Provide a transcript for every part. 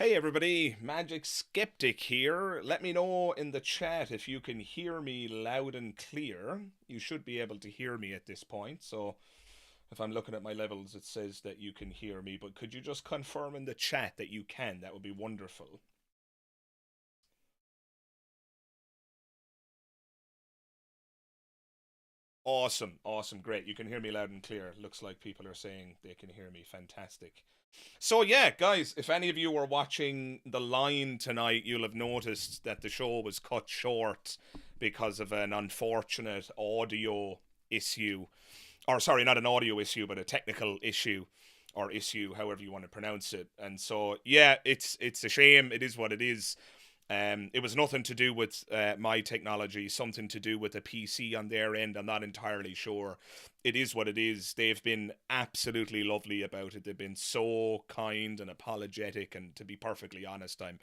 Hey everybody, Magic Skeptic here. Let me know in the chat if you can hear me loud and clear. You should be able to hear me at this point. So if I'm looking at my levels, it says that you can hear me. But could you just confirm in the chat that you can? That would be wonderful. Awesome, awesome, great. You can hear me loud and clear. Looks like people are saying they can hear me. Fantastic. So yeah, guys, if any of you were watching The Line tonight, you'll have noticed that the show was cut short because of an unfortunate audio issue. Or sorry, not an audio issue, but a technical issue or issue, however you want to pronounce it. And so yeah, it's a shame. It is what it is. It was nothing to do with my technology, something to do with a PC on their end. I'm not entirely sure. It is what it is. They've been absolutely lovely about it. They've been so kind and apologetic. And to be perfectly honest, I'm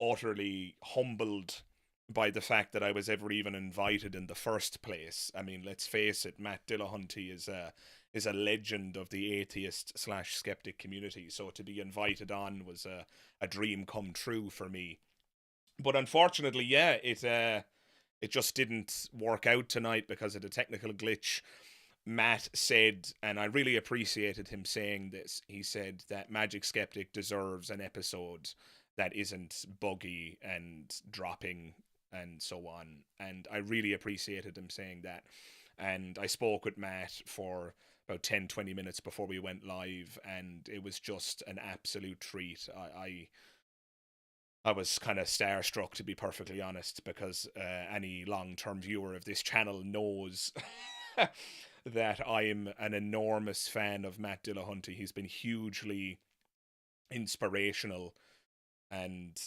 utterly humbled by the fact that I was ever even invited in the first place. I mean, let's face it, Matt Dillahunty is a legend of the atheist slash skeptic community. So to be invited on was a dream come true for me. But unfortunately, yeah, it just didn't work out tonight because of the technical glitch. Matt said, and I really appreciated him saying this. He said that Magic Skeptic deserves an episode that isn't buggy and dropping and so on. And I really appreciated him saying that. And I spoke with Matt for about 10, 20 minutes before we went live, and it was just an absolute treat. I was kind of starstruck, to be perfectly honest, because any long term viewer of this channel knows that I'm an enormous fan of Matt Dillahunty. He's been hugely inspirational, and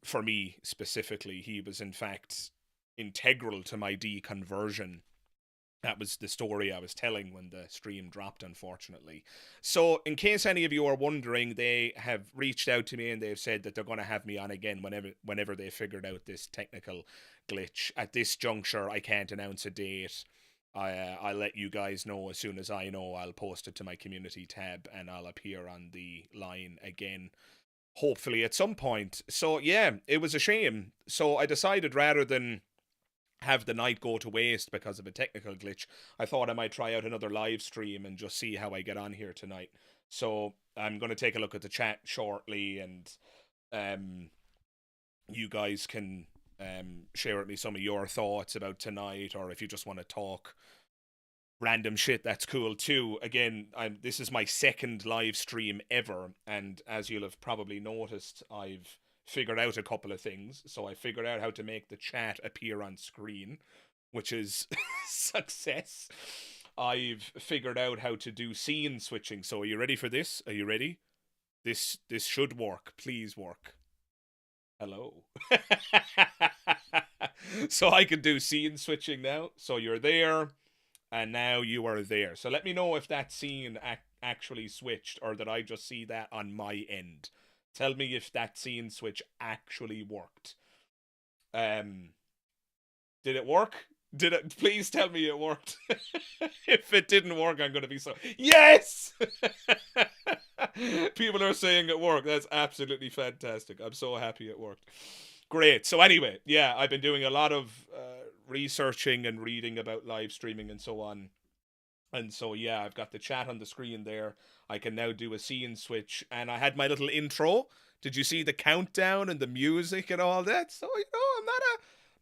for me specifically, he was in fact integral to my deconversion. That was the story I was telling when the stream dropped, unfortunately. So, in case any of you are wondering, they have reached out to me and they've said that they're going to have me on again whenever they figured out this technical glitch. At this juncture, I can't announce a date. I'll let you guys know as soon as I know. I'll post it to my community tab and I'll appear on the line again, hopefully at some point. So, yeah, it was a shame. So, I decided rather than have the night go to waste because of a technical glitch, I thought I might try out another live stream and just see how I get on here tonight. So I'm going to take a look at the chat shortly, and um, you guys can share with me some of your thoughts about tonight, or if you just want to talk random shit, that's cool too. Again, this is my second live stream ever, and as you'll have probably noticed, I've figured out a couple of things. So I figured out how to make the chat appear on screen, which is success. I've figured out how to do scene switching. So are you ready for this? Are you ready? This should work. Please work. Hello. So I can do scene switching now. So you're there and now you are there. So let me know if that scene actually switched or that I just see that on my end. Tell me if that scene switch actually worked. Um, did it work? Did it? Please tell me it worked. If it didn't work, I'm going to be so. Yes! People are saying it worked. That's absolutely fantastic. I'm so happy it worked. Great. So, anyway, yeah, I've been doing a lot of researching and reading about live streaming and so on. And so, yeah, I've got the chat on the screen there. I can now do a scene switch. And I had my little intro. Did you see the countdown and the music and all that? So, I'm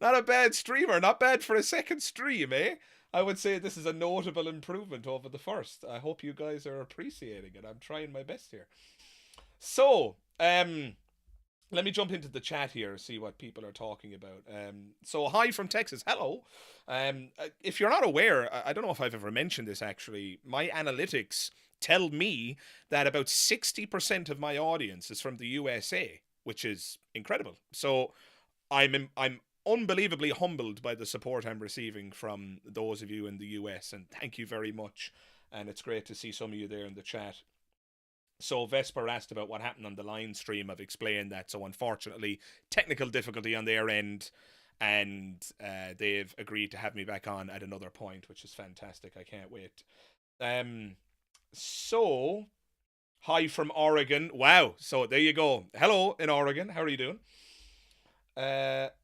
not a bad streamer. Not bad for a second stream, eh? I would say this is a notable improvement over the first. I hope you guys are appreciating it. I'm trying my best here. So, let me jump into the chat here, see what people are talking about. So hi from Texas. Hello. If you're not aware, I don't know if I've ever mentioned this actually. My analytics tell me that about 60% of my audience is from the USA, which is incredible. So I'm unbelievably humbled by the support I'm receiving from those of you in the US, and thank you very much. And it's great to see some of you there in the chat. So Vesper asked about what happened on the line stream. I've explained that. So unfortunately, technical difficulty on their end, and they've agreed to have me back on at another point, which is fantastic. I can't wait. Um, so Hi from Oregon. Wow. So there you go. Hello in Oregon. How are you doing?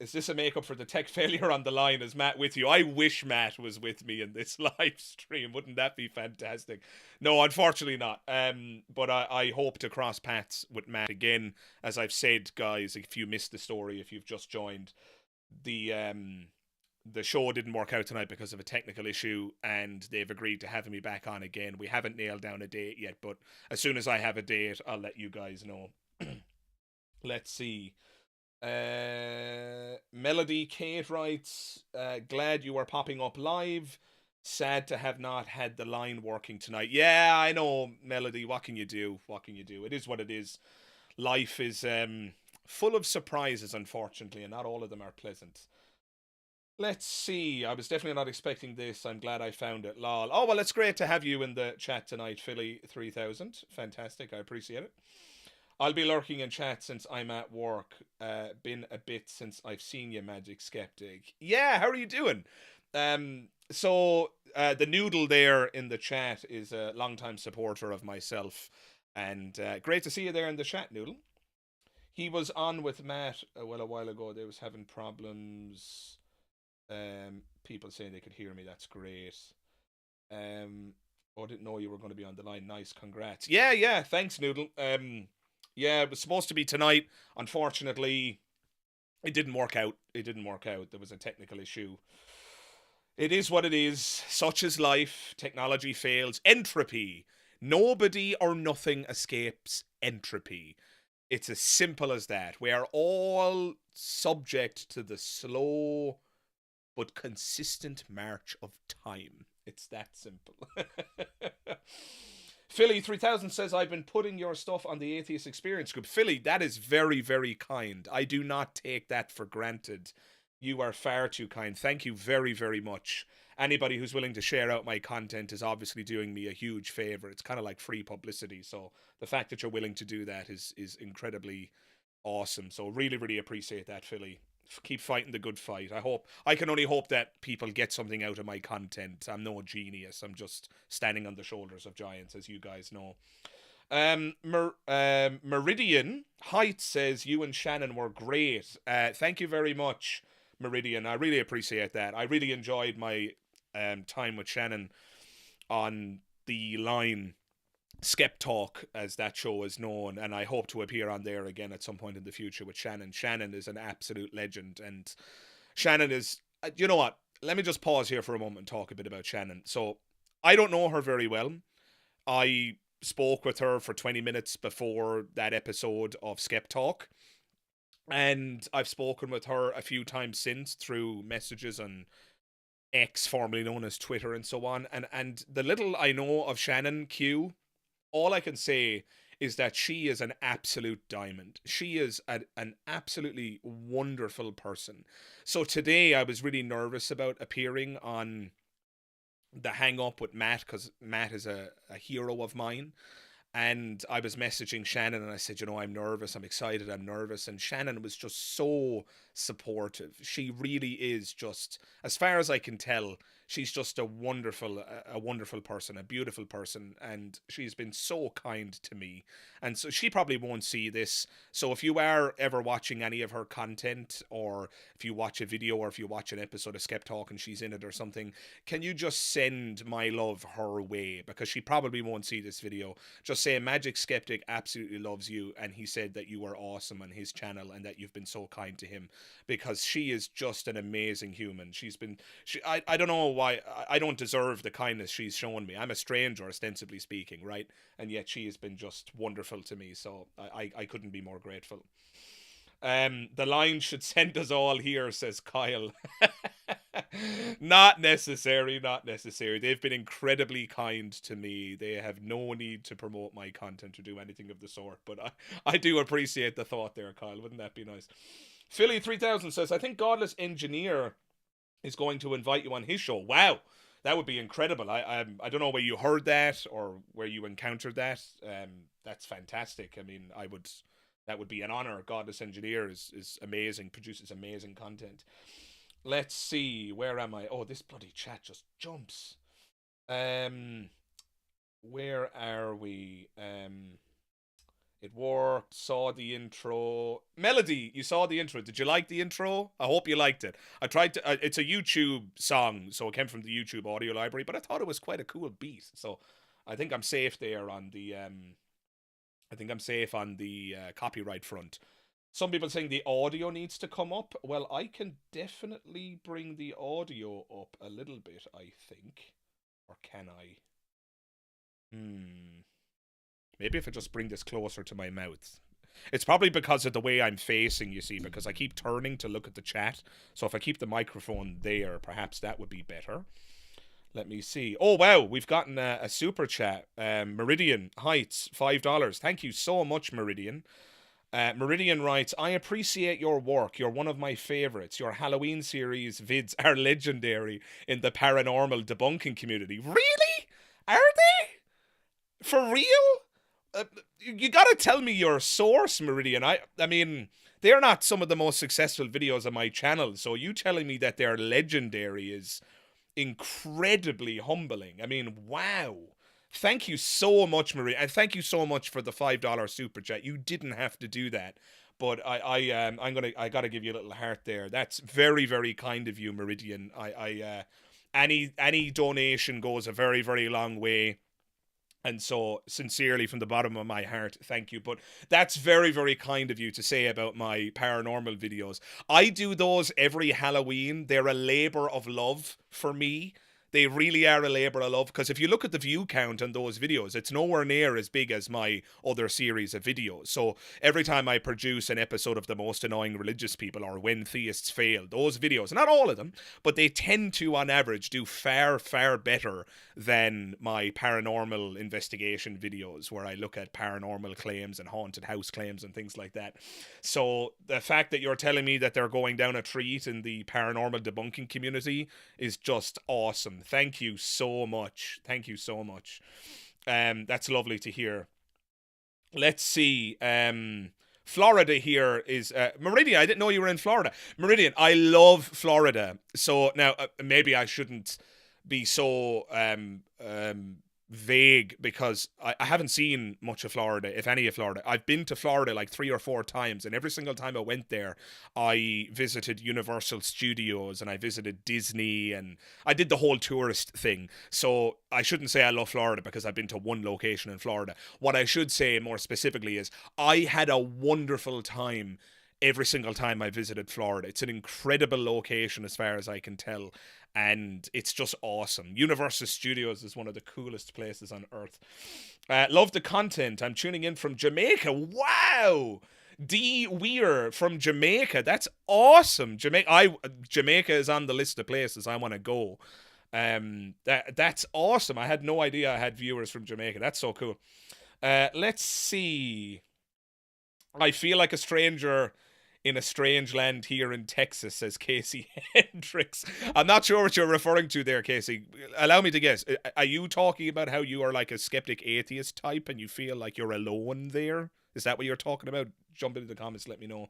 Is this a makeup for the tech failure on the line? Is Matt with you? I wish Matt was with me in this live stream. Wouldn't that be fantastic? No, unfortunately not. But I hope to cross paths with Matt again. As I've said, guys, if you missed the story, if you've just joined, the show didn't work out tonight because of a technical issue, and they've agreed to having me back on again. We haven't nailed down a date yet, but as soon as I have a date, I'll let you guys know. Let's see. Melody Kate writes, glad you are popping up live. Sad to have not had the line working tonight. Yeah, I know, Melody. What can you do? What can you do? It is what it is. Life is full of surprises, unfortunately, and not all of them are pleasant. Let's see. I was definitely not expecting this. I'm glad I found it. Lol. Oh, well, it's great to have you in the chat tonight, Philly 3000. Fantastic. I appreciate it. I'll be lurking in chat since I'm at work. Been a bit since I've seen you, Magic Skeptic. Yeah, how are you doing? The noodle there in the chat is a longtime supporter of myself. And great to see you there in the chat, Noodle. He was on with Matt a while ago. They was having problems. People saying they could hear me. That's great. Oh, I didn't know you were going to be on the line. Nice, congrats. Yeah. Thanks, Noodle. Yeah, it was supposed to be tonight. Unfortunately, it didn't work out. There was a technical issue. It is what it is. Such is life. Technology fails. Entropy. Nobody or nothing escapes entropy. It's as simple as that. We are all subject to the slow but consistent march of time. It's that simple. Philly 3000 says, I've been putting your stuff on the Atheist Experience group. Philly, that is very, very kind. I do not take that for granted. You are far too kind. Thank you very, very much. Anybody who's willing to share out my content is obviously doing me a huge favor. It's kind of like free publicity. So the fact that you're willing to do that is incredibly awesome. So really, really appreciate that, Philly. Keep fighting the good fight. I can only hope that people get something out of my content. I'm no genius. I'm just standing on the shoulders of giants, as you guys know. Meridian Heights says you and Shannon were great. Thank you very much, Meridian. I really appreciate that. I really enjoyed my time with Shannon on the line. Skep Talk, as that show is known, and I hope to appear on there again at some point in the future with Shannon. Shannon is an absolute legend, and Shannon is, you know what, let me just pause here for a moment and talk a bit about Shannon. So, I don't know her very well. I spoke with her for 20 minutes before that episode of Skep Talk, and I've spoken with her a few times since through messages on X, formerly known as Twitter, and so on, and the little I know of Shannon Q, all I can say is that she is an absolute diamond. She is an absolutely wonderful person. So today I was really nervous about appearing on the Hang Up with Matt, because Matt is a hero of mine. And I was messaging Shannon and I said, I'm nervous, I'm excited, I'm nervous. And Shannon was just so supportive. She really is just, as far as I can tell, she's just a wonderful person, a beautiful person. And she's been so kind to me. And so she probably won't see this. So if you are ever watching any of her content, or if you watch a video, or if you watch an episode of Skep Talk and she's in it or something, can you just send my love her way? Because she probably won't see this video. Just say Magic Skeptic absolutely loves you, and he said that you are awesome on his channel and that you've been so kind to him, because she is just an amazing human. I don't know why I don't deserve the kindness she's shown me. I'm a stranger, ostensibly speaking, right? And yet she has been just wonderful to me, so I couldn't be more grateful. The line should send us all here, says Kyle. Not necessary. They've been incredibly kind to me. They have no need to promote my content or do anything of the sort, but I do appreciate the thought there, Kyle. Wouldn't that be nice? Philly 3000 says, I think Godless Engineer is going to invite you on his show. Wow, that would be incredible. I don't know where you heard that or where you encountered that. That's fantastic. I mean, that would be an honor. Godless Engineer is amazing, produces amazing content. Let's see, where am I? Oh, this bloody chat just jumps. Where are we? It worked. Saw the intro. Melody, you saw the intro. Did you like the intro? I hope you liked it. I tried to. It's a YouTube song, so it came from the YouTube audio library. But I thought it was quite a cool beat. So I think I'm safe there on the. I think I'm safe on the copyright front. Some people saying the audio needs to come up. Well, I can definitely bring the audio up a little bit. I think, or can I? Hmm. Maybe if I just bring this closer to my mouth. It's probably because of the way I'm facing, you see, because I keep turning to look at the chat. So if I keep the microphone there, perhaps that would be better. Let me see. Oh, wow. We've gotten a super chat. Meridian Heights, $5. Thank you so much, Meridian. Meridian writes, I appreciate your work. You're one of my favorites. Your Halloween series vids are legendary in the paranormal debunking community. Really? Are they? For real? You gotta tell me your source, Meridian. I mean, they're not some of the most successful videos on my channel, so you telling me that they're legendary is incredibly humbling. I mean, wow. Thank you so much, Meridian, and thank you so much for the $5 super chat. You didn't have to do that, but I gotta give you a little heart there. That's very, very kind of you, Meridian. Any donation goes a very, very long way. And so, sincerely, from the bottom of my heart, thank you. But that's very, very kind of you to say about my paranormal videos. I do those every Halloween. They're a labor of love for me. They really are a labor of love, because if you look at the view count on those videos, it's nowhere near as big as my other series of videos. So every time I produce an episode of The Most Annoying Religious People or When Theists Fail, those videos, not all of them, but they tend to, on average, do far, far better than my paranormal investigation videos, where I look at paranormal claims and haunted house claims and things like that. So the fact that you're telling me that they're going down a treat in the paranormal debunking community is just awesome. Thank you so much. Thank you so much. That's lovely to hear. Let's see. Florida here is Meridian. I didn't know you were in Florida. Meridian, I love Florida. So now maybe I shouldn't be so vague, because I haven't seen much of Florida, if any of Florida. I've been to Florida like 3 or 4 times, and every single time I went there, I visited Universal Studios and I visited Disney, and I did the whole tourist thing. So I shouldn't say I love Florida because I've been to one location in Florida. What I should say more specifically is I had a wonderful time every single time I visited Florida. It's an incredible location as far as I can tell, and it's just awesome. Universal Studios is one of the coolest places on earth. Love the content. I'm tuning in from Jamaica. Wow! D Weir from Jamaica. That's awesome. Jamaica is on the list of places I want to go. That's awesome. I had no idea I had viewers from Jamaica. That's so cool. Let's see. I feel like a stranger in a strange land here in Texas, says Casey Hendricks. I'm not sure what you're referring to there, Casey. Allow me to guess. Are you talking about how you are like a skeptic atheist type and you feel like you're alone there? Is that what you're talking about? Jump into the comments, let me know.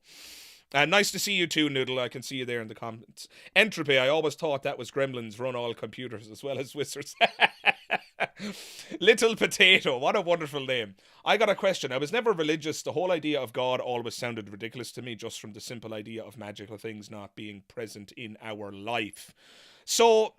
Nice to see you too, Noodle. I can see you there in the comments. Entropy, I always thought that was Gremlins run all computers as well as Wizards. Little Potato, what a wonderful name. I got a question. I was never religious. The whole idea of God always sounded ridiculous to me, just from the simple idea of magical things not being present in our life. So,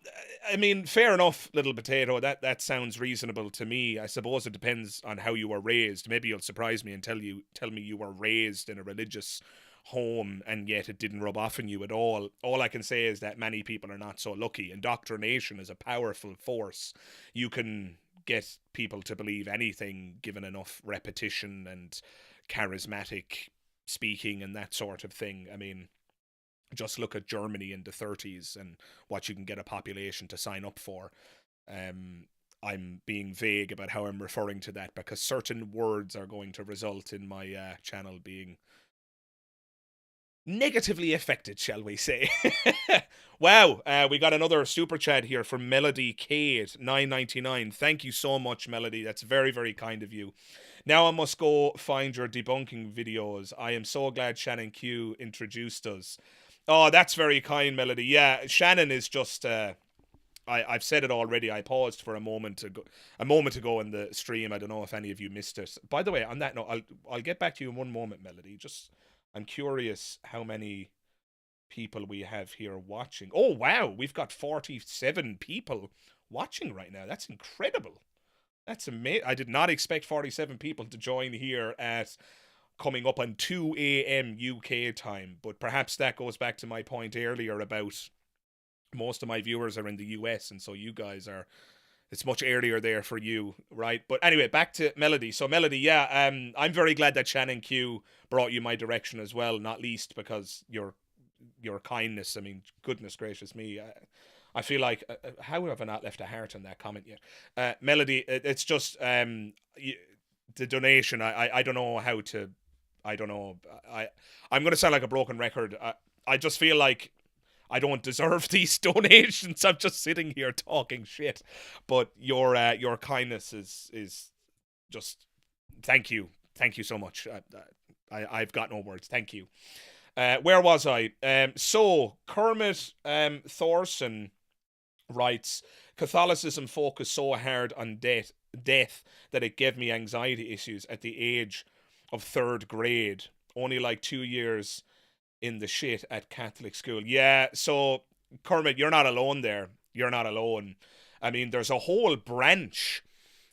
I mean, fair enough, Little Potato. That sounds reasonable to me. I suppose it depends on how you were raised. Maybe you'll surprise me and tell me you were raised in a religious home and yet it didn't rub off on you at all. All I can say is that many people are not so lucky. Indoctrination is a powerful force. You can get people to believe anything given enough repetition and charismatic speaking and that sort of thing. I mean, just look at Germany in the 30s and what you can get a population to sign up for. I'm being vague about how I'm referring to that because certain words are going to result in my channel being negatively affected, shall we say. Wow, we got another super chat here from Melody Kate, 9.99. Thank you so much, Melody. That's very, very kind of you. Now I must go find your debunking videos. I am so glad Shannon Q introduced us. Oh, that's very kind, Melody. Yeah, Shannon is just I've said it already. I paused for a moment ago in the stream. I don't know if any of you missed it. By the way, on that note, I'll get back to you in one moment, Melody. Just I'm curious how many people we have here watching. Oh wow, we've got 47 people watching right now. That's incredible. That's amazing. I did not expect 47 people to join here at coming up on 2 a.m. UK time, but perhaps that goes back to my point earlier about most of my viewers are in the US, and so you guys are, it's much earlier there for you, right? But anyway, back to Melody. So Melody, yeah, I'm very glad that Shannon Q brought you my direction as well, not least because your kindness. I mean, goodness gracious me. I feel like, how have I not left a heart on that comment yet? Melody, it's just the donation. I don't know how to. I don't know. I'm going to sound like a broken record. I just feel like I don't deserve these donations. I'm just sitting here talking shit. But your kindness is just, thank you so much. I've got no words. Thank you. Where was I? So Kermit Thorson writes, Catholicism focused so hard on death that it gave me anxiety issues at the age of 3rd grade. Only like 2 years in the shit at Catholic school. Yeah, so Kermit, you're not alone there. You're not alone. I mean, there's a whole branch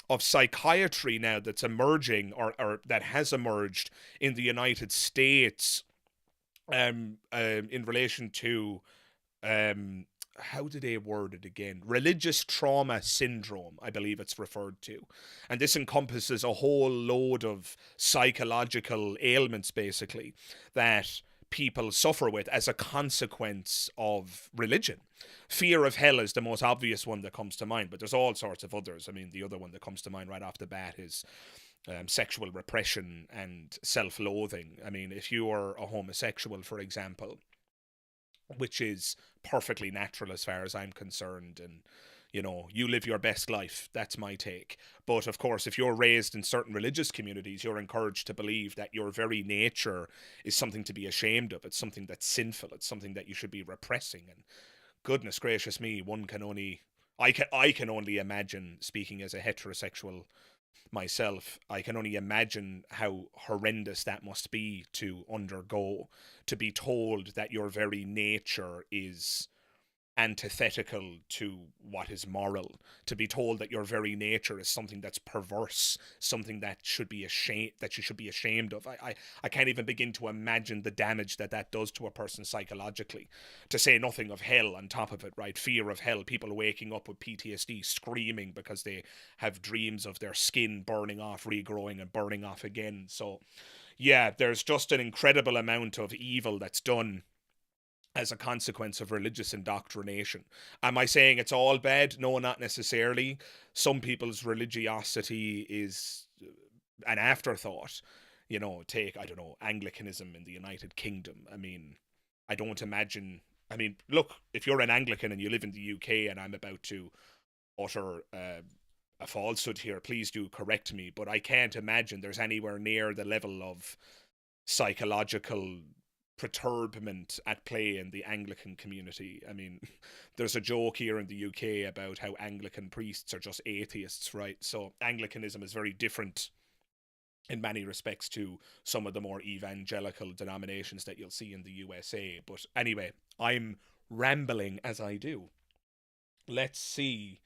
of psychiatry now that's emerging or that has emerged in the United States in relation to how do they word it again? Religious trauma syndrome, I believe it's referred to. And this encompasses a whole load of psychological ailments, basically, that people suffer with as a consequence of religion. Fear of hell is the most obvious one that comes to mind, but there's all sorts of others. I mean, the other one that comes to mind right off the bat is sexual repression and self-loathing. I mean, if you are a homosexual, for example, which is perfectly natural as far as I'm concerned, and you know, you live your best life. That's my take. But of course, if you're raised in certain religious communities, you're encouraged to believe that your very nature is something to be ashamed of. It's something that's sinful. It's something that you should be repressing. And goodness gracious me, I can only imagine, speaking as a heterosexual myself, I can only imagine how horrendous that must be to undergo, to be told that your very nature is antithetical to what is moral, to be told that your very nature is something that's perverse, something that should be ashamed, that you should be ashamed of. I can't even begin to imagine the damage that does to a person psychologically, to say nothing of hell on top of it, right? Fear of hell, people waking up with PTSD, screaming because they have dreams of their skin burning off, regrowing and burning off again. So yeah, there's just an incredible amount of evil that's done as a consequence of religious indoctrination. Am I saying it's all bad? No, not necessarily. Some people's religiosity is an afterthought. You know, take, I don't know, Anglicanism in the United Kingdom. I mean, I don't imagine. I mean, look, if you're an Anglican and you live in the UK and I'm about to utter a falsehood here, please do correct me, but I can't imagine there's anywhere near the level of psychological perturbment at play in the Anglican community. I mean, there's a joke here in the UK about how Anglican priests are just atheists, right? So Anglicanism is very different in many respects to some of the more evangelical denominations that you'll see in the USA. But anyway, I'm rambling as I do. Let's see.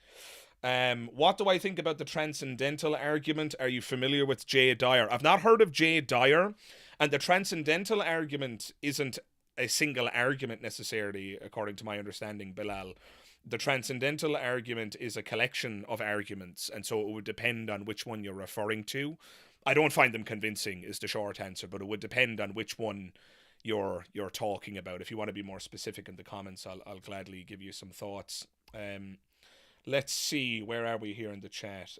What do I think about the transcendental argument? Are you familiar with Jay Dyer? I've not heard of Jay Dyer. And the transcendental argument isn't a single argument necessarily, according to my understanding, Bilal. The transcendental argument is a collection of arguments, and so it would depend on which one you're referring to. I don't find them convincing, is the short answer, but it would depend on which one you're talking about. If you want to be more specific in the comments, I'll gladly give you some thoughts. Let's see, where are we here in the chat?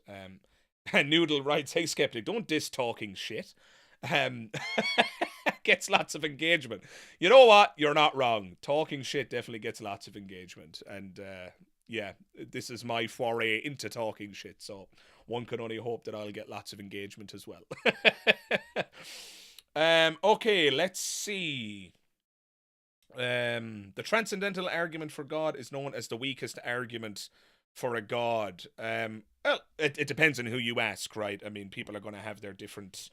Noodle writes, hey Skeptic, don't diss talking shit. Gets lots of engagement. You know what? You're not wrong. Talking shit definitely gets lots of engagement. And yeah, this is my foray into talking shit. So one can only hope that I'll get lots of engagement as well. Okay, let's see. The transcendental argument for God is known as the weakest argument for a God. Well, it depends on who you ask, right? I mean, people are going to have their different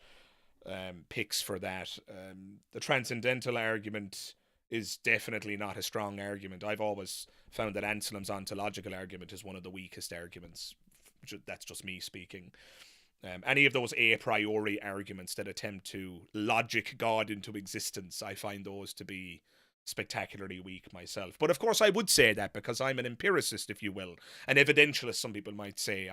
picks for that. The transcendental argument is definitely not a strong argument. I've always found that Anselm's ontological argument is one of the weakest arguments. That's just me speaking. Any of those a priori arguments that attempt to logic God into existence, I find those to be spectacularly weak myself. But of course, I would say that because I'm an empiricist, if you will, an evidentialist. Some people might say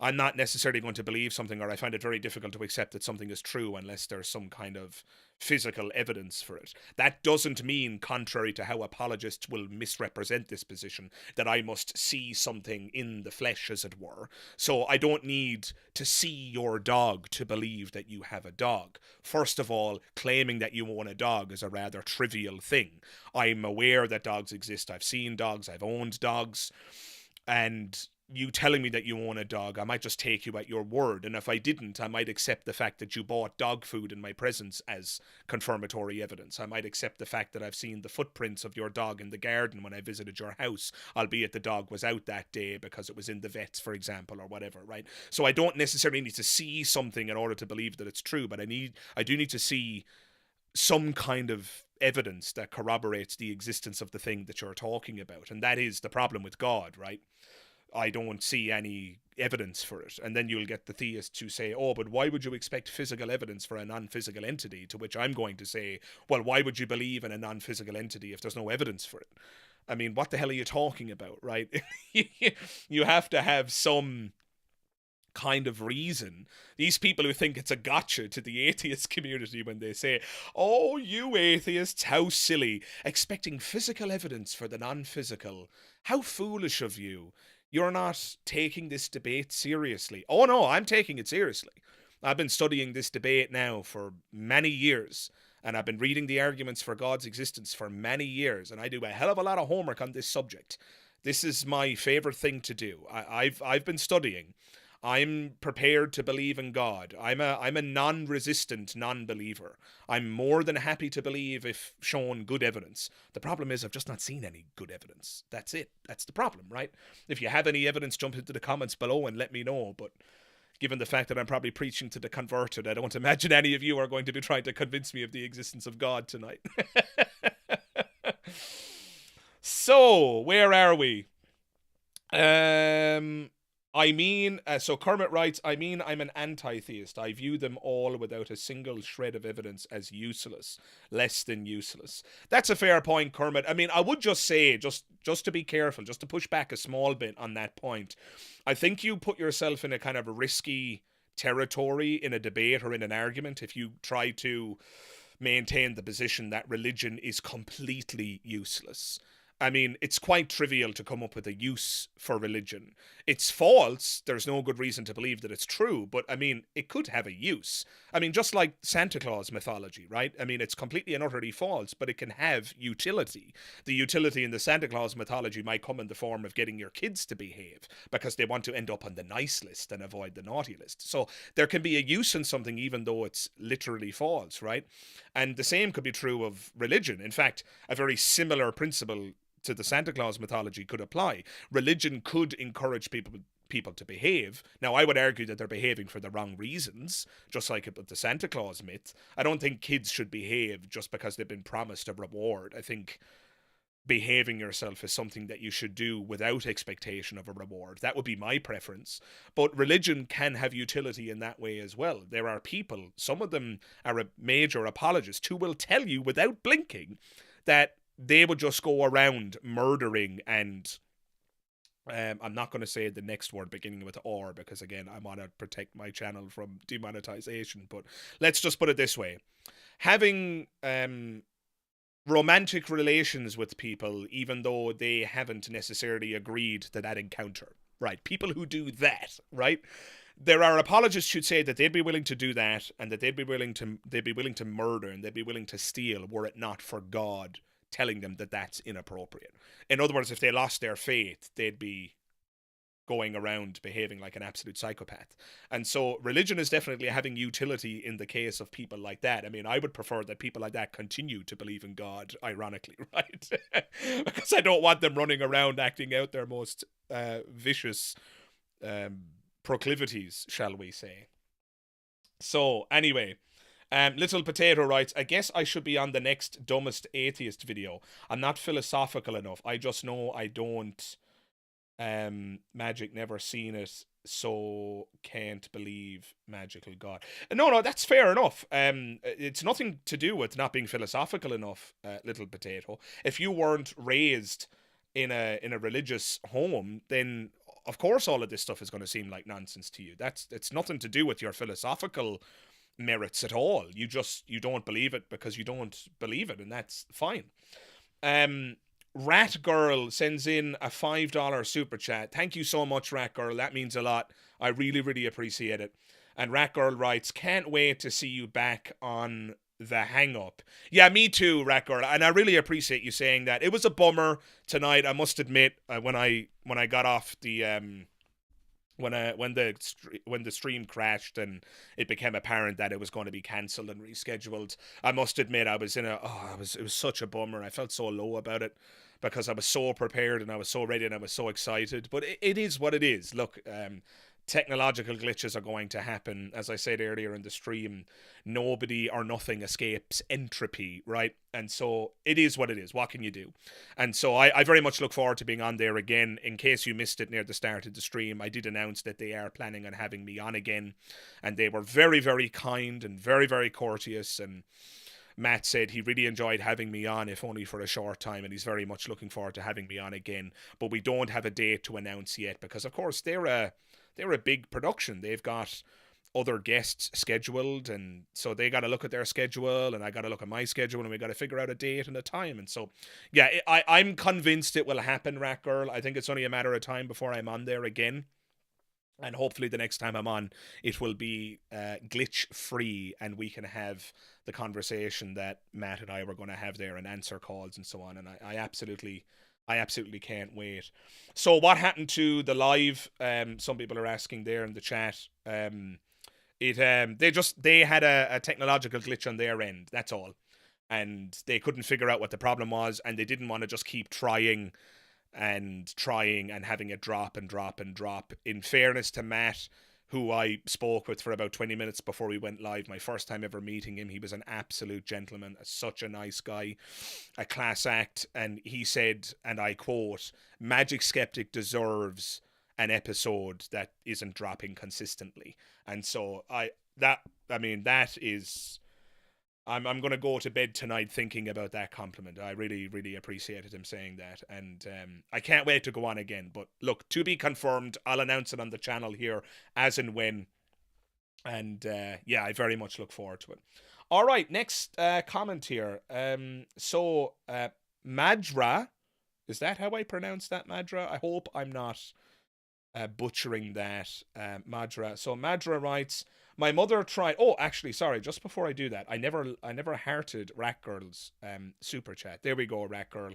I'm not necessarily going to believe something, or I find it very difficult to accept that something is true unless there's some kind of physical evidence for it. That doesn't mean, contrary to how apologists will misrepresent this position, that I must see something in the flesh, as it were. So I don't need to see your dog to believe that you have a dog. First of all, claiming that you own a dog is a rather trivial thing. I'm aware that dogs exist. I've seen dogs. I've owned dogs. And you telling me that you own a dog, I might just take you at your word. And if I didn't, I might accept the fact that you bought dog food in my presence as confirmatory evidence. I might accept the fact that I've seen the footprints of your dog in the garden when I visited your house, albeit the dog was out that day because it was in the vets, for example, or whatever, right? So I don't necessarily need to see something in order to believe that it's true, but I do need to see some kind of evidence that corroborates the existence of the thing that you're talking about. And that is the problem with God, right? I don't see any evidence for it. And then you'll get the theists who say, oh, but why would you expect physical evidence for a non-physical entity? To which I'm going to say, well, why would you believe in a non-physical entity if there's no evidence for it? I mean, what the hell are you talking about, right? You have to have some kind of reason. These people who think it's a gotcha to the atheist community when they say, oh, you atheists, how silly, expecting physical evidence for the non-physical. How foolish of you. You're not taking this debate seriously. Oh no, I'm taking it seriously. I've been studying this debate now for many years, and I've been reading the arguments for God's existence for many years, and I do a hell of a lot of homework on this subject. This is my favorite thing to do. I've been studying. I'm prepared to believe in God. I'm a non-resistant non-believer. I'm more than happy to believe if shown good evidence. The problem is I've just not seen any good evidence. That's it. That's the problem, right? If you have any evidence, jump into the comments below and let me know. But given the fact that I'm probably preaching to the converted, I don't imagine any of you are going to be trying to convince me of the existence of God tonight. So, where are we? So Kermit writes, I'm an anti-theist. I view them all without a single shred of evidence as useless, less than useless. That's a fair point, Kermit. I mean, I would just say, just to be careful, just to push back a small bit on that point, I think you put yourself in a kind of a risky territory in a debate or in an argument if you try to maintain the position that religion is completely useless. I mean, it's quite trivial to come up with a use for religion. It's false. There's no good reason to believe that it's true, but I mean, it could have a use. I mean, just like Santa Claus mythology, right? I mean, it's completely and utterly false, but it can have utility. The utility in the Santa Claus mythology might come in the form of getting your kids to behave because they want to end up on the nice list and avoid the naughty list. So there can be a use in something even though it's literally false, right? And the same could be true of religion. In fact, a very similar principle to the Santa Claus mythology could apply. Religion could encourage people to behave. Now, I would argue that they're behaving for the wrong reasons, just like with the Santa Claus myth. I don't think kids should behave just because they've been promised a reward. I think behaving yourself is something that you should do without expectation of a reward. That would be my preference. But religion can have utility in that way as well. There are people, some of them are a major apologists, who will tell you without blinking that they would just go around murdering and I'm not going to say the next word beginning with or because, again, I want to protect my channel from demonetization. But let's just put it this way. Having romantic relations with people, even though they haven't necessarily agreed to that encounter. Right? People who do that, right? There are apologists who'd say that they'd be willing to do that and that they'd be willing to murder and they'd be willing to steal were it not for God telling them that that's inappropriate. In other words, if they lost their faith, they'd be going around behaving like an absolute psychopath. And so religion is definitely having utility in the case of people like that. I mean, I would prefer that people like that continue to believe in God, ironically, right? Because I don't want them running around acting out their most vicious proclivities, shall we say. So, anyway, Little Potato writes, I guess I should be on the next dumbest atheist video. I'm not philosophical enough. I just know I don't. Magic, never seen it, so can't believe magical God. No, that's fair enough. It's nothing to do with not being philosophical enough, Little Potato. If you weren't raised in a religious home, then of course all of this stuff is going to seem like nonsense to you. It's nothing to do with your philosophical merits at all. You don't believe it because you don't believe it, and that's fine. Rat Girl sends in a $5 super chat. Thank you so much, Rat Girl. That means a lot. I really, really appreciate it. And Rat Girl writes, can't wait to see you back on the hang up. Yeah, me too, Rat Girl. And I really appreciate you saying that. It was a bummer tonight, I must admit, when I got off the when the stream crashed and it became apparent that it was going to be cancelled and rescheduled. I must admit, it was such a bummer. I felt so low about it because I was so prepared and I was so ready and I was so excited. But it is what it is. Look, technological glitches are going to happen. As I said earlier in the stream, nobody or nothing escapes entropy, right? And so it is what it is. What can you do? And so I very much look forward to being on there again. In case you missed it near the start of the stream, I did announce that they are planning on having me on again. And they were very, very kind and very, very courteous. And Matt said he really enjoyed having me on, if only for a short time, and he's very much looking forward to having me on again. But we don't have a date to announce yet because, of course, they're a big production. They've got other guests scheduled, and so they got to look at their schedule, and I got to look at my schedule, and we got to figure out a date and a time. And so, yeah, I'm convinced it will happen, Rat Girl. I think it's only a matter of time before I'm on there again. And hopefully the next time I'm on, it will be glitch-free, and we can have the conversation that Matt and I were going to have there and answer calls and so on. And I absolutely can't wait. So what happened to the live? Some people are asking there in the chat. They had a technological glitch on their end. That's all, and they couldn't figure out what the problem was, and they didn't want to just keep trying and having it drop and drop and drop. In fairness to Matt, who I spoke with for about 20 minutes before we went live, my first time ever meeting him, he was an absolute gentleman, such a nice guy, a class act, and he said, and I quote, Magic Skeptic deserves an episode that isn't dropping consistently. And so that is, I'm going to go to bed tonight thinking about that compliment. I really, really appreciated him saying that. And I can't wait to go on again. But look, to be confirmed, I'll announce it on the channel here as and when. And yeah, I very much look forward to it. All right, next comment here. Madra, is that how I pronounce that, Madra? I hope I'm not butchering that, Madra. So Madra writes, my mother tried. Oh, actually, sorry. Just before I do that, I never hearted Rat Girl's super chat. There we go, Rat Girl.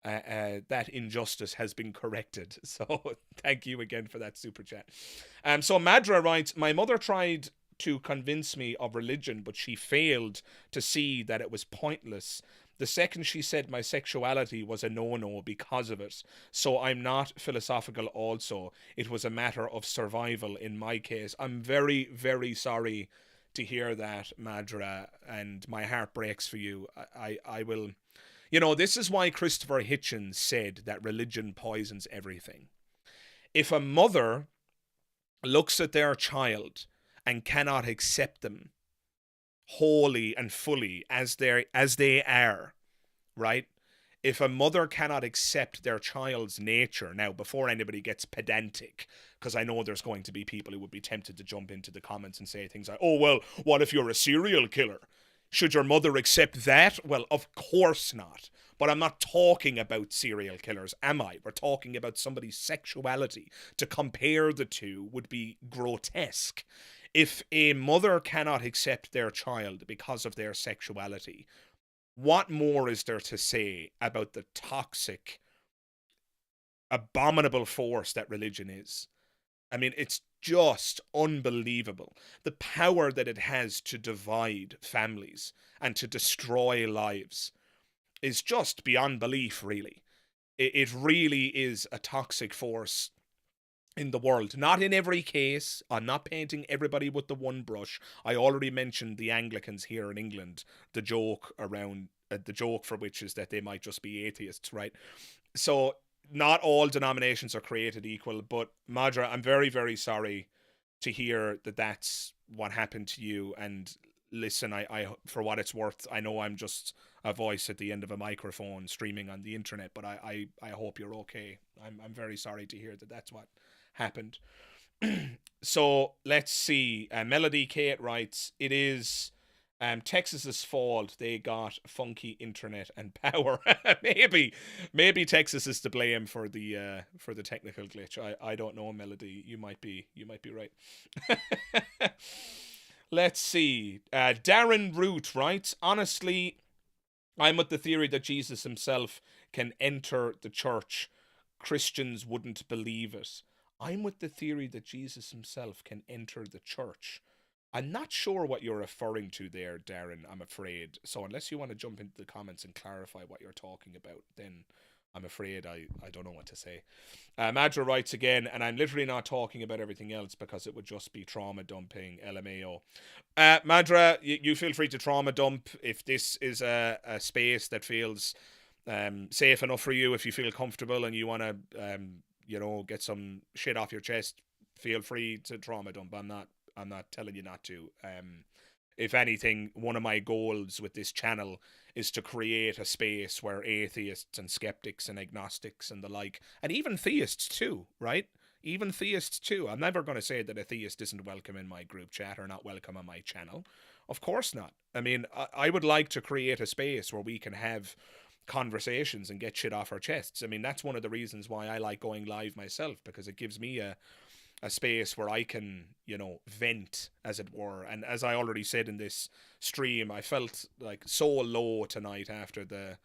That injustice has been corrected. So thank you again for that super chat. So Madra writes, my mother tried to convince me of religion, but she failed to see that it was pointless. The second she said my sexuality was a no-no because of it. So I'm not philosophical also. It was a matter of survival in my case. I'm very, very sorry to hear that, Madra, and my heart breaks for you. I will... You know, this is why Christopher Hitchens said that religion poisons everything. If a mother looks at their child and cannot accept them wholly and fully as they are, right? If a mother cannot accept their child's nature, now before anybody gets pedantic, because I know there's going to be people who would be tempted to jump into the comments and say things like, oh, well, what if you're a serial killer? Should your mother accept that? Well, of course not. But I'm not talking about serial killers, am I? We're talking about somebody's sexuality. To compare the two would be grotesque. If a mother cannot accept their child because of their sexuality, what more is there to say about the toxic, abominable force that religion is? I mean, it's just unbelievable. The power that it has to divide families and to destroy lives is just beyond belief, really. It really is a toxic force in the world. Not in every case. I'm not painting everybody with the one brush. I already mentioned the Anglicans here in England. The joke for which is that they might just be atheists, right? So not all denominations are created equal. But Madra, I'm very, very sorry to hear that that's what happened to you. And listen, I for what it's worth, I know I'm just a voice at the end of a microphone streaming on the internet, but I hope you're okay. I'm very sorry to hear that that's what happened. So let's see. Melody Kate writes, "It is Texas's fault. They got funky internet and power. Maybe Texas is to blame for the technical glitch. I don't know, Melody. You might be right." Let's see. Darren Root writes, "Honestly, I'm with the theory that Jesus himself can enter the church. Christians wouldn't believe it." I'm with the theory that Jesus himself can enter the church. I'm not sure what you're referring to there, Darren, I'm afraid. So unless you want to jump into the comments and clarify what you're talking about, then I'm afraid I don't know what to say. Madra writes again, and I'm literally not talking about everything else because it would just be trauma dumping, LMAO. Madra, you feel free to trauma dump if this is a space that feels safe enough for you. If you feel comfortable and you want to, get some shit off your chest, feel free to trauma dump. I'm not telling you not to. If anything, one of my goals with this channel is to create a space where atheists and skeptics and agnostics and the like, and even theists too, right? Even theists too. I'm never going to say that a theist isn't welcome in my group chat or not welcome on my channel. Of course not. I mean, I would like to create a space where we can have conversations and get shit off our chests. I mean, that's one of the reasons why I like going live myself, because it gives me a space where I can, vent, as it were. And as I already said in this stream, I felt like so low tonight after the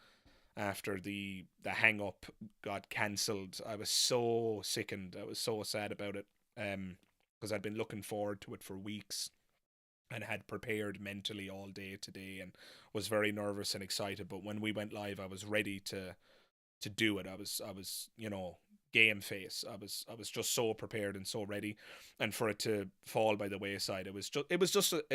hang up got cancelled. I was so sickened. I was so sad about it. Because I'd been looking forward to it for weeks and had prepared mentally all day today and was very nervous and excited. But when we went live, I was ready to do it. I was game face. I was just so prepared and so ready, and for it to fall by the wayside, it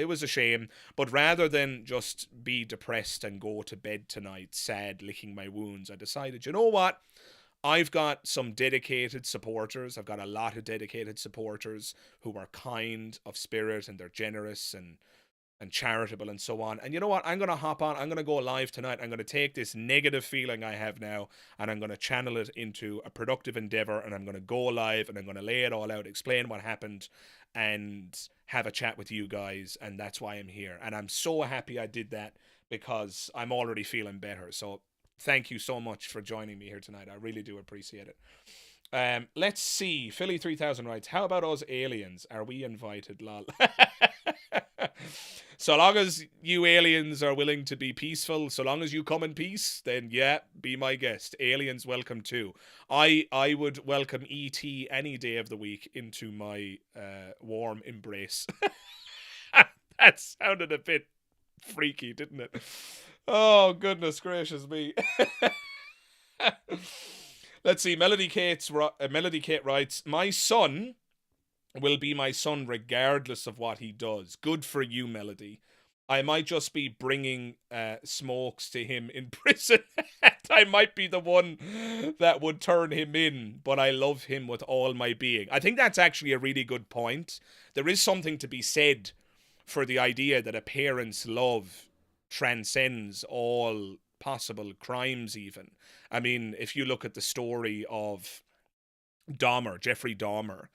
was a shame. But rather than just be depressed and go to bed tonight sad, licking my wounds, I decided, you know what? I've got some dedicated supporters. I've got a lot of dedicated supporters who are kind of spirit and they're generous and charitable and so on. And you know what? I'm going to hop on. I'm going to go live tonight. I'm going to take this negative feeling I have now and I'm going to channel it into a productive endeavor, and I'm going to go live and I'm going to lay it all out, explain what happened, and have a chat with you guys. And that's why I'm here. And I'm so happy I did that because I'm already feeling better. So thank you so much for joining me here tonight. I really do appreciate it. Let's see. Philly 3000 writes, "How about us aliens? Are we invited? Lol." So long as you aliens are willing to be peaceful, so long as you come in peace, then yeah, be my guest. Aliens welcome too. I would welcome ET any day of the week into my warm embrace. That sounded a bit freaky, didn't it? Oh, goodness gracious me. Let's see. Melody Kate writes, "My son will be my son regardless of what he does." Good for you, Melody. I might just be bringing smokes to him in prison. I might be the one that would turn him in, but I love him with all my being. I think that's actually a really good point. There is something to be said for the idea that a parent's love transcends all possible crimes even. I mean, if you look at the story of Jeffrey Dahmer,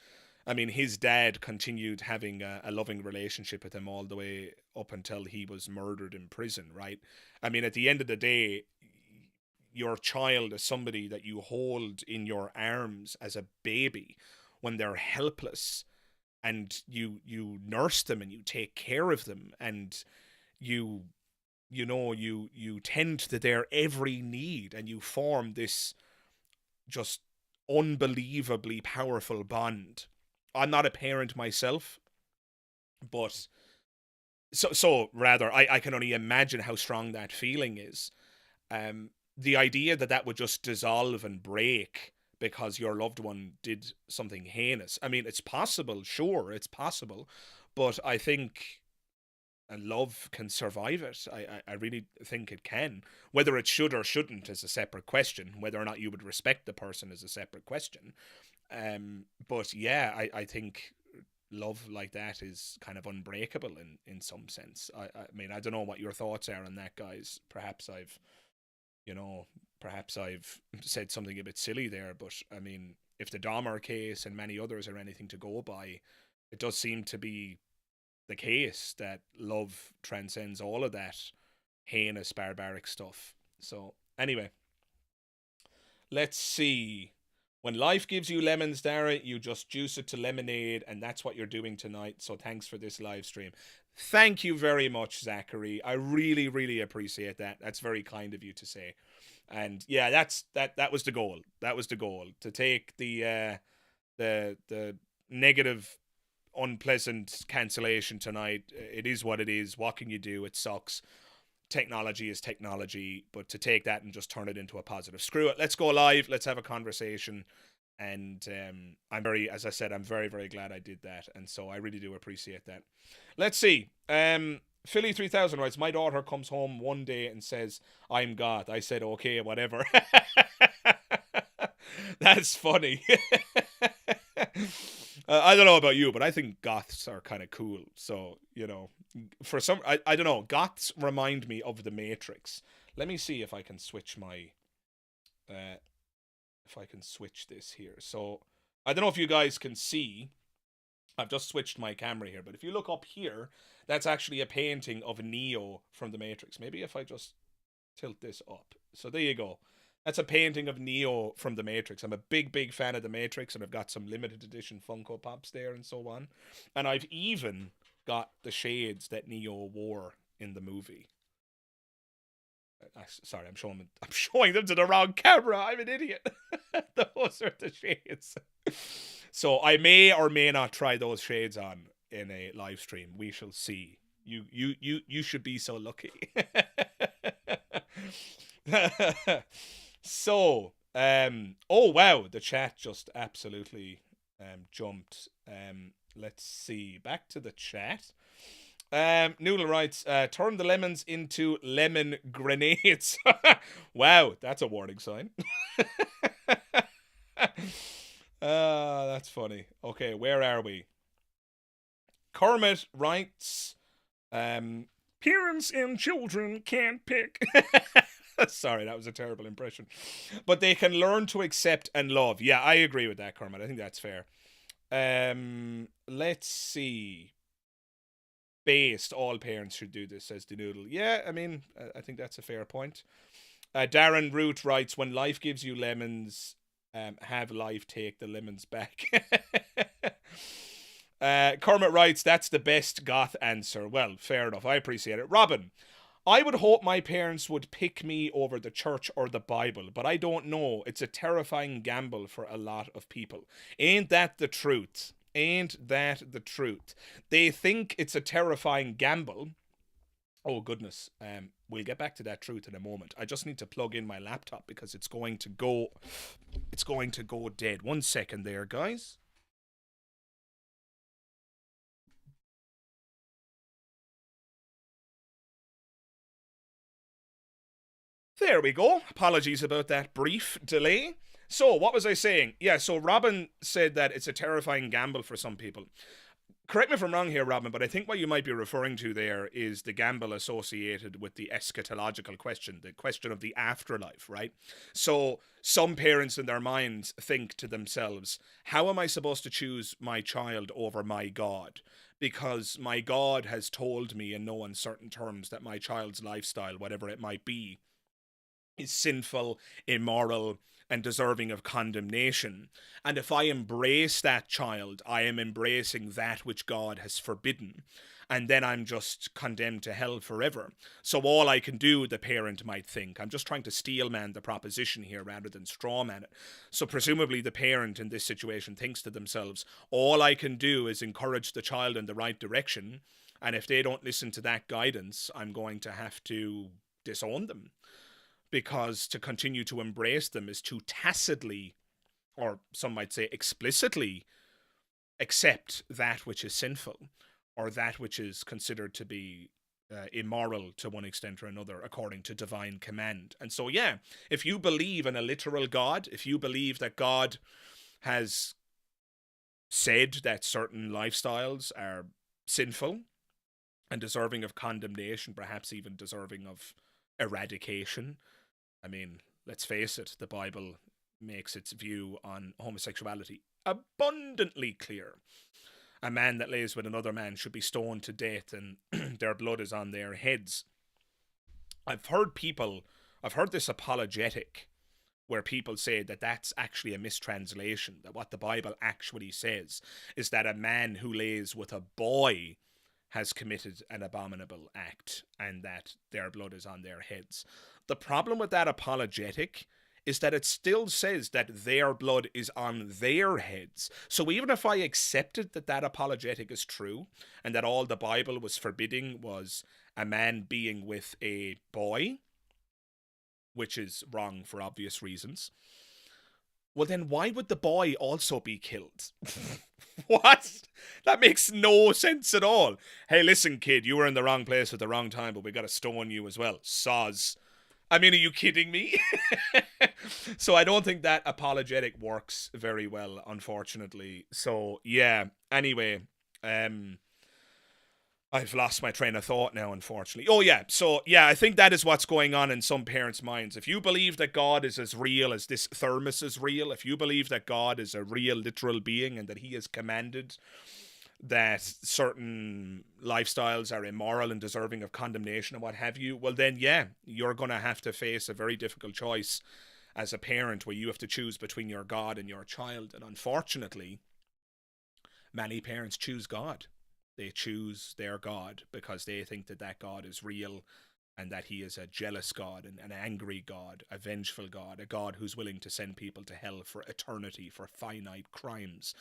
I mean, his dad continued having a loving relationship with him all the way up until he was murdered in prison, right? I mean, at the end of the day, your child is somebody that you hold in your arms as a baby when they're helpless, and you nurse them and you take care of them, and you you tend to their every need, and you form this just unbelievably powerful bond I'm not a parent myself, but so rather, I can only imagine how strong that feeling is. The idea that that would just dissolve and break because your loved one did something heinous. I mean, it's possible, sure, it's possible, but I think love can survive it. I really think it can. Whether it should or shouldn't is a separate question. Whether or not you would respect the person is a separate question. But yeah, I think love like that is kind of unbreakable in some sense. I mean, I don't know what your thoughts are on that, guys. You know, perhaps I've said something a bit silly there, but I mean, if the Dahmer case and many others are anything to go by, it does seem to be the case that love transcends all of that heinous, barbaric stuff. So, anyway, let's see. When life gives you lemons, Dara, you just juice it to lemonade, and that's what you're doing tonight. So, thanks for this live stream. Thank you very much, Zachary. I really, really appreciate that. That's very kind of you to say. And yeah, that was the goal. That was the goal, to take the negative, unpleasant cancellation tonight. It is what it is. What can you do? It sucks. Technology is technology, but to take that and just turn it into a positive. Screw it. Let's go live. Let's have a conversation. And I'm very, as I said, I'm very, very glad I did that. And so I really do appreciate that. Let's see. Philly 3000 writes, my daughter comes home one day and says, I'm God. I said, okay, whatever. That's funny. I don't know about you, but I think goths are kind of cool. So, you know, for some, I don't know, goths remind me of the Matrix. Let me see if I can switch my, if I can switch this here. So, I don't know if you guys can see, I've just switched my camera here, but if you look up here, that's actually a painting of Neo from the Matrix. Maybe if I just tilt this up. So there you go. That's a painting of Neo from The Matrix. I'm a big, big fan of The Matrix, and I've got some limited edition Funko Pops there and so on. And I've even got the shades that Neo wore in the movie. Sorry, I'm showing them to the wrong camera. I'm an idiot. Those are the shades. So I may or may not try those shades on in a live stream. We shall see. You should be so lucky. So, oh wow, the chat just absolutely jumped. Let's see. Back to the chat. Noodle writes, turn the lemons into lemon grenades. Wow, that's a warning sign. That's funny. Okay, where are we? Kermit writes, parents and children can't pick. Sorry, that was a terrible impression. But they can learn to accept and love. Yeah, I agree with that, Kermit. I think that's fair. Let's see. Based, all parents should do this, says the Noodle. Yeah, I mean, I think that's a fair point. Darren Root writes, when life gives you lemons, have life take the lemons back. Kermit writes, that's the best goth answer. Well, fair enough. I appreciate it. Robin, I would hope my parents would pick me over the church or the Bible, but I don't know. It's a terrifying gamble for a lot of people. Ain't that the truth? Ain't that the truth? They think it's a terrifying gamble. Oh, goodness. We'll get back to that truth in a moment. I just need to plug in my laptop because it's going to go dead. 1 second there, guys. There we go. Apologies about that brief delay. So, what was I saying? Yeah, so Robin said that it's a terrifying gamble for some people. Correct me if I'm wrong here, Robin, but I think what you might be referring to there is the gamble associated with the eschatological question, the question of the afterlife, right? So, some parents in their minds think to themselves, how am I supposed to choose my child over my God? Because my God has told me in no uncertain terms that my child's lifestyle, whatever it might be, is sinful, immoral, and deserving of condemnation. And if I embrace that child, I am embracing that which God has forbidden. And then I'm just condemned to hell forever. So all I can do, the parent might think, I'm just trying to steelman the proposition here rather than strawman it. So presumably the parent in this situation thinks to themselves, all I can do is encourage the child in the right direction. And if they don't listen to that guidance, I'm going to have to disown them. Because to continue to embrace them is to tacitly, or some might say explicitly, accept that which is sinful, or that which is considered to be immoral to one extent or another, according to divine command. And so, yeah, if you believe in a literal God, if you believe that God has said that certain lifestyles are sinful and deserving of condemnation, perhaps even deserving of eradication. I mean, let's face it, the Bible makes its view on homosexuality abundantly clear. A man that lays with another man should be stoned to death, and their blood is on their heads. I've heard this apologetic where people say that that's actually a mistranslation, that what the Bible actually says is that a man who lays with a boy has committed an abominable act and that their blood is on their heads. The problem with that apologetic is that it still says that their blood is on their heads. So even if I accepted that that apologetic is true and that all the Bible was forbidding was a man being with a boy, which is wrong for obvious reasons, well then why would the boy also be killed? What? That makes no sense at all. Hey, listen, kid, you were in the wrong place at the wrong time, but we gotta stone you as well. Soz. I mean, are you kidding me? So I don't think that apologetic works very well, unfortunately. So, yeah. Anyway, I've lost my train of thought now, unfortunately. Oh, yeah. So, yeah, I think that is what's going on in some parents' minds. If you believe that God is as real as this thermos is real, if you believe that God is a real, literal being and that he has commanded that certain lifestyles are immoral and deserving of condemnation and what have you, well then, yeah, you're going to have to face a very difficult choice as a parent where you have to choose between your God and your child. And unfortunately, many parents choose God. They choose their God because they think that that God is real and that he is a jealous God, and an angry God, a vengeful God, a God who's willing to send people to hell for eternity for finite crimes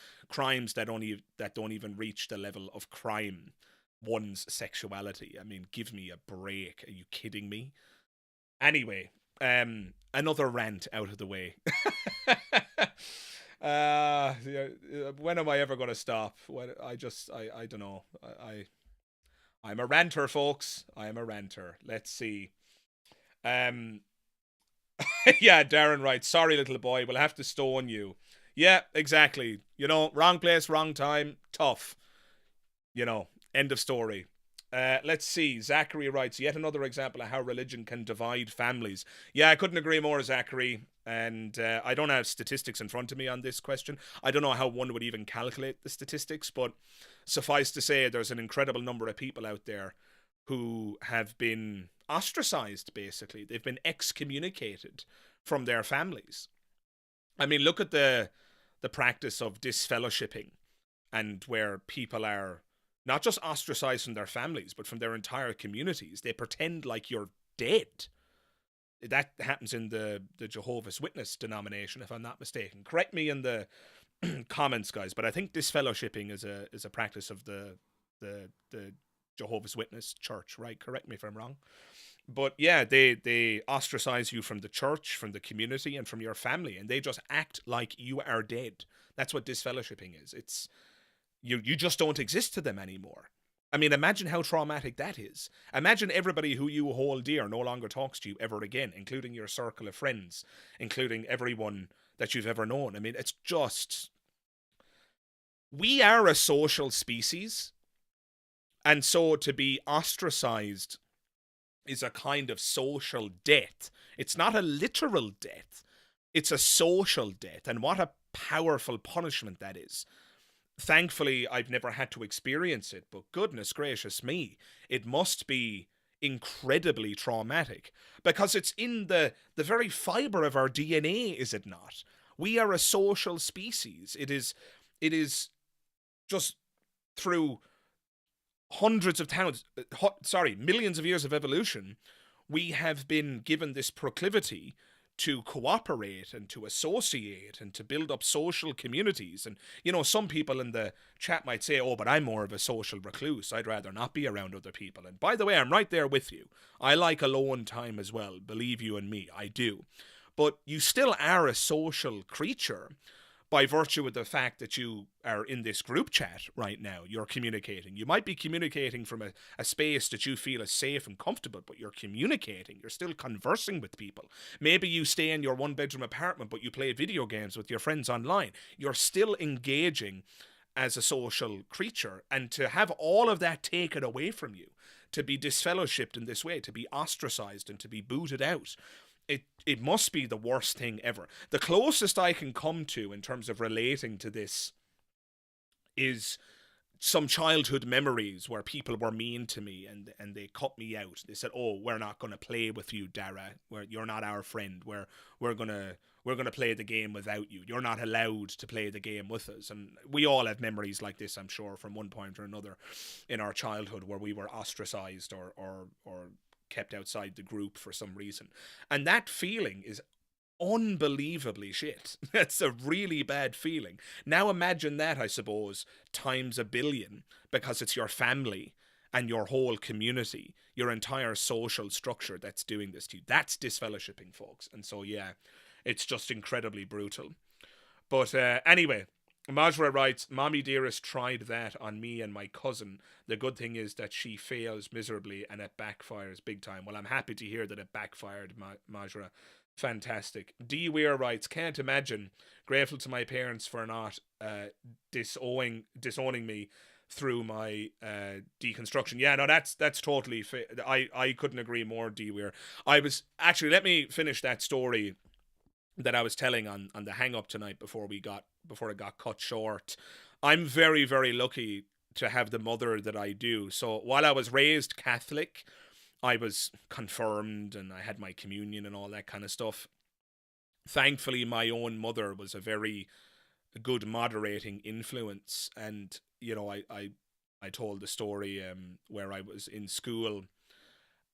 that don't even reach the level of crime, one's sexuality. I mean, give me a break. Are you kidding me? Anyway, another rant out of the way. When am I ever going to stop? I don't know. I'm a ranter, folks. I am a ranter. Let's see. Yeah, Darren writes, sorry, little boy, we'll have to stone you. Yeah, exactly. You know, wrong place, wrong time. Tough. You know, end of story. Let's see. Zachary writes, yet another example of how religion can divide families. Yeah, I couldn't agree more, Zachary. And I don't have statistics in front of me on this question. I don't know how one would even calculate the statistics, but suffice to say, there's an incredible number of people out there who have been ostracized, basically. They've been excommunicated from their families. I mean, look at the practice of disfellowshipping, and where people are not just ostracized from their families, but from their entire communities. They pretend like you're dead. That happens in the Jehovah's Witness denomination, if I'm not mistaken. Correct me in the comments, guys, but I think disfellowshipping is a practice of the Jehovah's Witness church, right? Correct me if I'm wrong. But yeah, they ostracize you from the church, from the community, and from your family, and they just act like you are dead. That's what disfellowshipping is. It's you just don't exist to them anymore. I mean, imagine how traumatic that is. Imagine everybody who you hold dear no longer talks to you ever again, including your circle of friends, including everyone that you've ever known. I mean, it's just... We are a social species, and so to be ostracized is a kind of social death. It's not a literal death. It's a social death, and what a powerful punishment that is. Thankfully, I've never had to experience it, but goodness gracious me, it must be incredibly traumatic, because it's in the very fiber of our DNA, is it not? We are a social species. It is just through hundreds of thousands, millions of years of evolution, we have been given this proclivity to cooperate and to associate and to build up social communities. And, some people in the chat might say, oh, but I'm more of a social recluse. I'd rather not be around other people. And by the way, I'm right there with you. I like alone time as well. Believe you and me, I do. But you still are a social creature by virtue of the fact that you are in this group chat right now. You're communicating. You might be communicating from a space that you feel is safe and comfortable, but you're communicating. You're still conversing with people. Maybe you stay in your one-bedroom apartment, but you play video games with your friends online. You're still engaging as a social creature. And to have all of that taken away from you, to be disfellowshipped in this way, to be ostracized and to be booted out, it must be the worst thing ever. The closest I can come to in terms of relating to this is some childhood memories where people were mean to me and they cut me out. They said, "Oh, we're not going to play with you, Dara. You're not our friend. We're gonna play the game without you. You're not allowed to play the game with us." And we all have memories like this, I'm sure, from one point or another in our childhood where we were ostracized or kept outside the group for some reason. And that feeling is unbelievably shit. That's a really bad feeling. Now imagine that, I suppose, times a billion, because it's your family and your whole community, your entire social structure that's doing this to you. That's disfellowshipping, folks. And so, yeah, it's just incredibly brutal. But anyway, Majra writes, Mommy Dearest tried that on me and my cousin. The good thing is that she fails miserably and it backfires big time. Well, I'm happy to hear that it backfired, Majra. Fantastic. D. Weir writes, can't imagine. Grateful to my parents for not disowning me through my deconstruction. Yeah, no, that's totally I couldn't agree more, D. Weir. Let me finish that story that I was telling on the hang up tonight before it got cut short. I'm very, very lucky to have the mother that I do. So while I was raised Catholic, I was confirmed and I had my communion and all that kind of stuff. Thankfully, my own mother was a very good moderating influence. And, I told the story where I was in school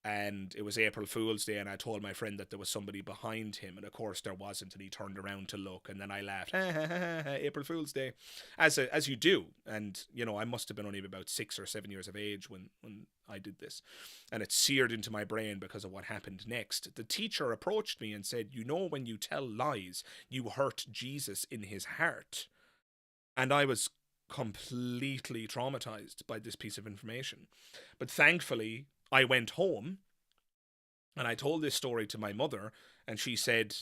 and it was April Fool's Day, and I told my friend that there was somebody behind him, and of course there wasn't, and he turned around to look, and then I laughed, April Fool's Day, as you do. And I must have been only about 6 or 7 years of age when I did this, and it seared into my brain because of what happened next. The teacher approached me and said, when you tell lies, you hurt Jesus in his heart. And I was completely traumatized by this piece of information. But thankfully, I went home and I told this story to my mother, and she said,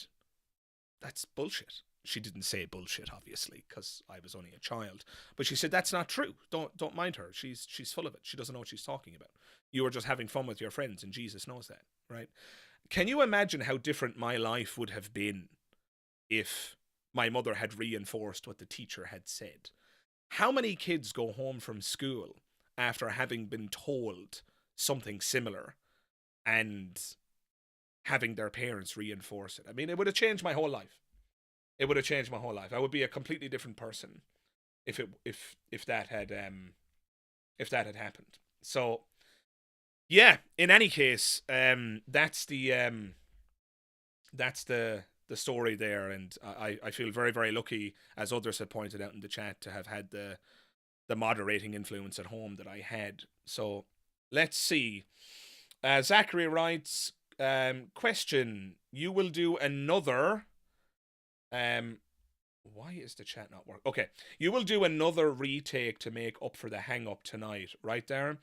that's bullshit. She didn't say bullshit, obviously, because I was only a child. But she said, that's not true. Don't mind her. She's full of it. She doesn't know what she's talking about. You were just having fun with your friends, and Jesus knows that, right? Can you imagine how different my life would have been if my mother had reinforced what the teacher had said? How many kids go home from school after having been told something similar and having their parents reinforce it? I mean, it would have changed my whole life. It would have changed my whole life. I would be a completely different person if that had happened. So, yeah. In any case, that's the story there, and I feel very, very lucky, as others have pointed out in the chat, to have had the moderating influence at home that I had. So let's see. Zachary writes, question, you will do another... why is the chat not working? Okay, you will do another retake to make up for the hang-up tonight, right, Darren?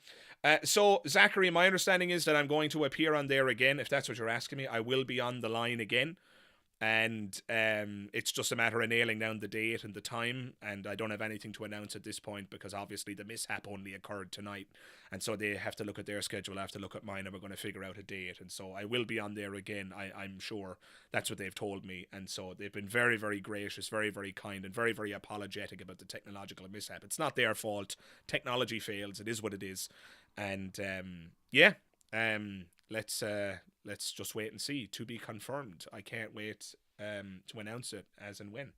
So, Zachary, my understanding is that I'm going to appear on there again, if that's what you're asking me. I will be on the line again. And it's just a matter of nailing down the date and the time, and I don't have anything to announce at this point because obviously the mishap only occurred tonight, and so they have to look at their schedule, I have to look at mine, and we're going to figure out a date. And so I will be on there again, I'm sure. That's what they've told me, and so they've been very, very gracious, very, very kind, and very, very apologetic about the technological mishap. It's not their fault. Technology fails. It is what it is. And yeah, Let's just wait and see. To be confirmed. I can't wait to announce it as and when.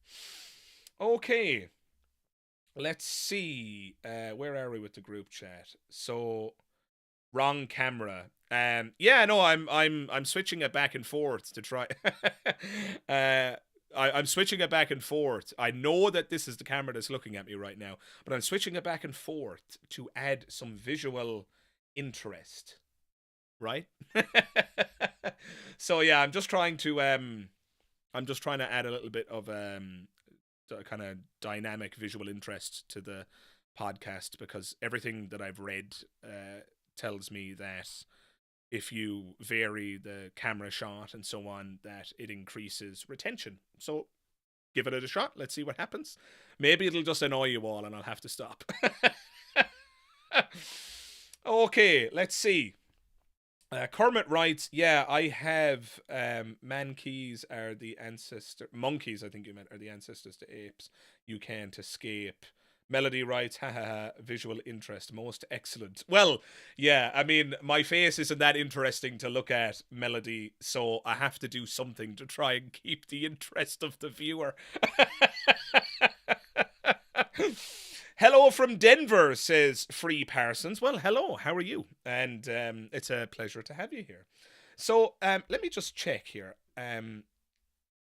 Okay, let's see. Where are we with the group chat? So wrong camera. Yeah, no, I'm switching it back and forth to try. I'm switching it back and forth. I know that this is the camera that's looking at me right now, but I'm switching it back and forth to add some visual interest. Right? So yeah, I'm just trying to add a little bit of kind of dynamic visual interest to the podcast, because everything that I've read tells me that if you vary the camera shot and so on, that it increases retention. So give it a shot. Let's see what happens. Maybe it'll just annoy you all and I'll have to stop. Okay, let's see. Kermit writes, yeah, I have monkeys, I think you meant, are the ancestors to apes. You can't escape. Melody writes, ha ha ha, visual interest, most excellent. Well, yeah, I mean, my face isn't that interesting to look at, Melody, so I have to do something to try and keep the interest of the viewer. Hello from Denver, says Free Parsons. Well, hello, how are you? And it's a pleasure to have you here. So let me just check here.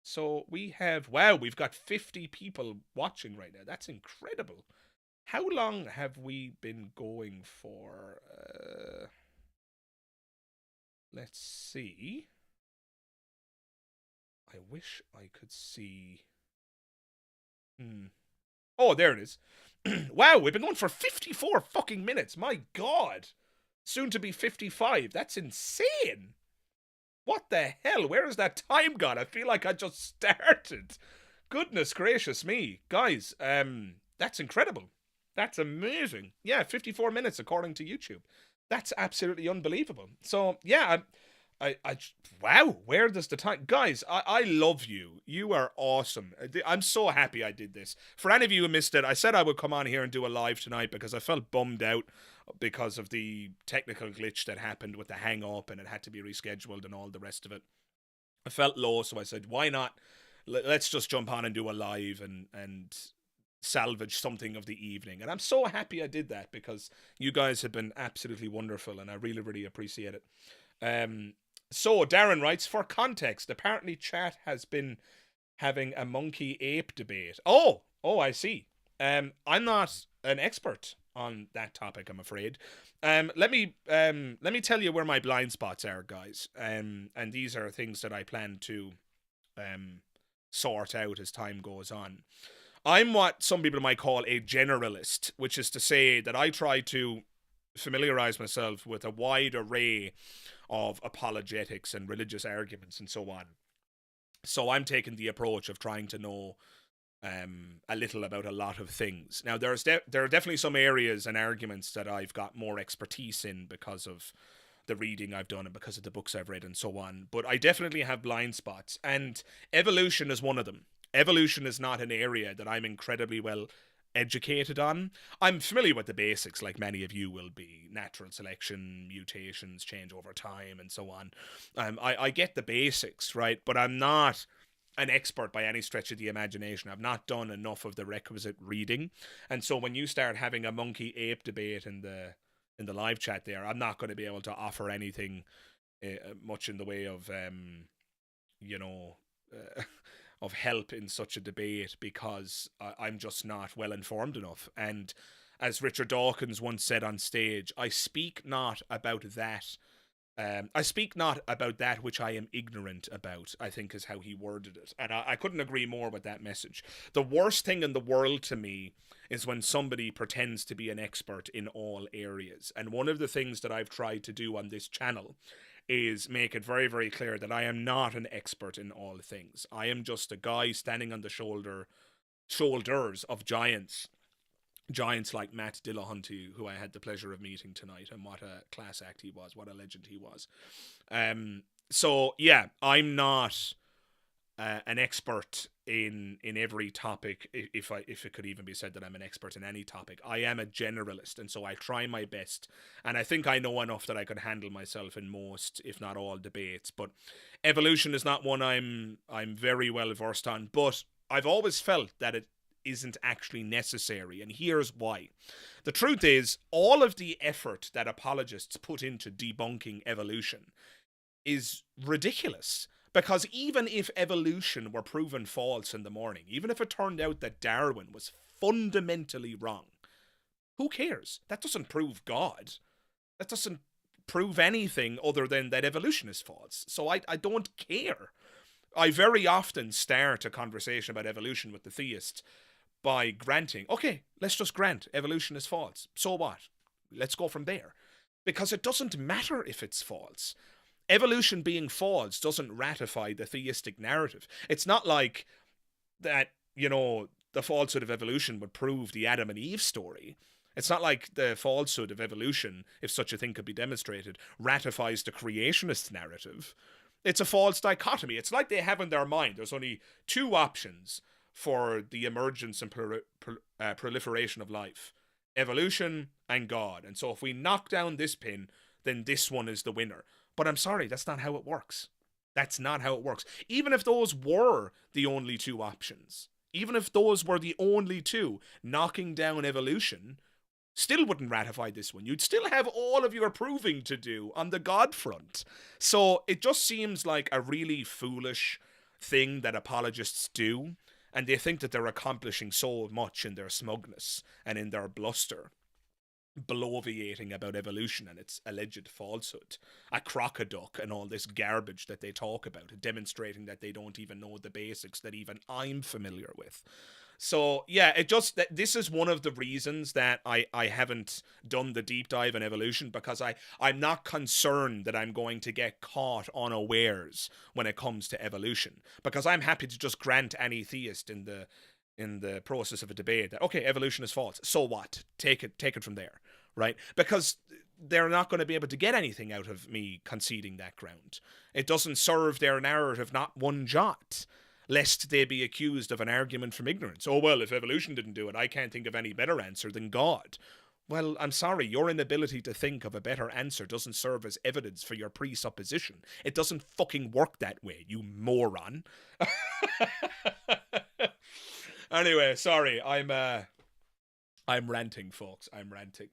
So we have, wow, we've got 50 people watching right now. That's incredible. How long have we been going for? Let's see. I wish I could see. Oh, there it is. Wow, we've been going for 54 fucking minutes. My God. Soon to be 55. That's insane. What the hell? Where has that time gone? I feel like I just started. Goodness gracious me. Guys, that's incredible. That's amazing. Yeah, 54 minutes according to YouTube. That's absolutely unbelievable. So, yeah, wow, where does the time... Guys, I love you. You are awesome. I'm so happy I did this. For any of you who missed it, I said I would come on here and do a live tonight because I felt bummed out because of the technical glitch that happened with the hang up and it had to be rescheduled and all the rest of it. I felt low, so I said, why not? Let's just jump on and do a live and salvage something of the evening. And I'm so happy I did that because you guys have been absolutely wonderful and I really, really appreciate it. So Darren writes, for context, apparently chat has been having a monkey ape debate. Oh, I see. I'm not an expert on that topic, I'm afraid. Let me tell you where my blind spots are, guys. And these are things that I plan to sort out as time goes on. I'm what some people might call a generalist, which is to say that I try to familiarize myself with a wide array of apologetics and religious arguments and so on. So I'm taking the approach of trying to know a little about a lot of things. Now, there are definitely some areas and arguments that I've got more expertise in because of the reading I've done and because of the books I've read and so on. But I definitely have blind spots, and evolution is one of them. Evolution is not an area that I'm incredibly well educated on. I'm familiar with the basics, like many of you will be: natural selection, mutations, change over time, and so on. I get the basics, right? But I'm not an expert by any stretch of the imagination. I've not done enough of the requisite reading, and so when you start having a monkey ape debate in the live chat there, I'm not going to be able to offer anything much in the way of of help in such a debate, because I'm just not well informed enough. And as Richard Dawkins once said on stage, I speak not about that. I speak not about that which I am ignorant about, I think is how he worded it. And I couldn't agree more with that message. The worst thing in the world to me is when somebody pretends to be an expert in all areas. And one of the things that I've tried to do on this channel is make it very, very clear that I am not an expert in all things. I am just a guy standing on the shoulders of giants. Giants like Matt Dillahunty, who I had the pleasure of meeting tonight, and what a class act he was, what a legend he was. So yeah, I'm not an expert in every topic, if it could even be said that I'm an expert in any topic. I am a generalist, and so I try my best, and I think I know enough that I could handle myself in most, if not all, debates. But evolution is not one I'm very well versed on, but I've always felt that it isn't actually necessary, and here's why. The truth is, all of the effort that apologists put into debunking evolution is ridiculous. Because even if evolution were proven false in the morning, even if it turned out that Darwin was fundamentally wrong, who cares? That doesn't prove God. That doesn't prove anything other than that evolution is false. So I don't care. I very often start a conversation about evolution with the theist by granting, okay, let's just grant evolution is false. So what? Let's go from there. Because it doesn't matter if it's false. Evolution being false doesn't ratify the theistic narrative. It's not like that, the falsehood of evolution would prove the Adam and Eve story. It's not like the falsehood of evolution, if such a thing could be demonstrated, ratifies the creationist narrative. It's a false dichotomy. It's like they have in their mind there's only two options for the emergence and proliferation of life: evolution and God. And so if we knock down this pin, then this one is the winner. But I'm sorry, that's not how it works. That's not how it works. Even if those were the only two options, even if those were the only two, knocking down evolution still wouldn't ratify this one. You'd still have all of your proving to do on the God front. So it just seems like a really foolish thing that apologists do, and they think that they're accomplishing so much in their smugness and in their bluster, bloviating about evolution and its alleged falsehood, a crocoduck and all this garbage that they talk about, demonstrating that they don't even know the basics that even I'm familiar with. So yeah, this is one of the reasons that I haven't done the deep dive in evolution, because I'm not concerned that I'm going to get caught unawares when it comes to evolution, because I'm happy to just grant any theist in the process of a debate that, okay, evolution is false. So what? Take it from there, right? Because they're not going to be able to get anything out of me conceding that ground. It doesn't serve their narrative not one jot, lest they be accused of an argument from ignorance. Oh, well, if evolution didn't do it, I can't think of any better answer than God. Well, I'm sorry, your inability to think of a better answer doesn't serve as evidence for your presupposition. It doesn't fucking work that way, you moron. Anyway, sorry, I'm ranting, folks. I'm ranting.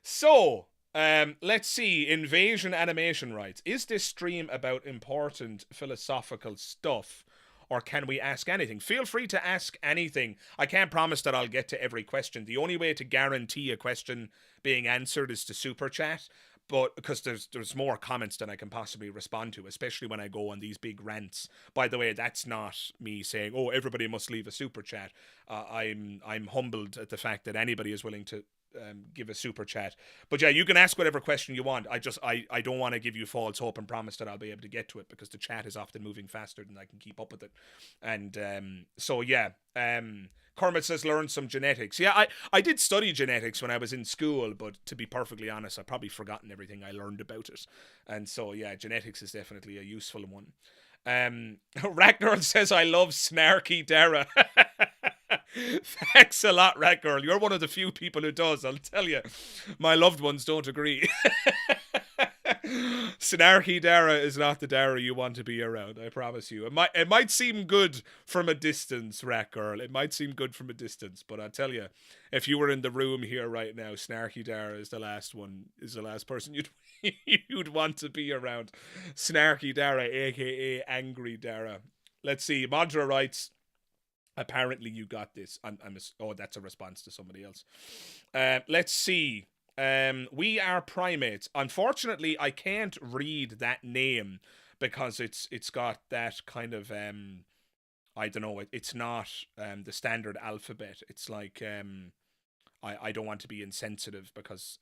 So, let's see. Invasion Animation writes, is this stream about important philosophical stuff, or can we ask anything? Feel free to ask anything. I can't promise that I'll get to every question. The only way to guarantee a question being answered is to super chat. But because there's more comments than I can possibly respond to, especially when I go on these big rants. By the way, that's not me saying, oh, everybody must leave a super chat. I'm humbled at the fact that anybody is willing to give a super chat. But yeah, you can ask whatever question you want. I don't want to give you false hope and promise that I'll be able to get to it, because the chat is often moving faster than I can keep up with it. And so yeah, Kermit says learn some genetics. Yeah, I did study genetics when I was in school, but to be perfectly honest, I've probably forgotten everything I learned about it. And so yeah, genetics is definitely a useful one. Ragnar says I love snarky Dara. Thanks a lot, Ragnar. You're one of the few people who does, I'll tell you. My loved ones don't agree. Snarky Dara is not the Dara you want to be around, I promise you. It might seem good from a distance, Rat Girl. It might seem good from a distance, but I'll tell you, if you were in the room here right now, Snarky Dara is the last person you'd want to be around. Snarky Dara, aka Angry Dara. Let's see. Madra writes, apparently you got this. That's a response to somebody else. Let's see. We are primates. Unfortunately, I can't read that name because it's got that kind of I don't know. It's not the standard alphabet. It's like I don't want to be insensitive because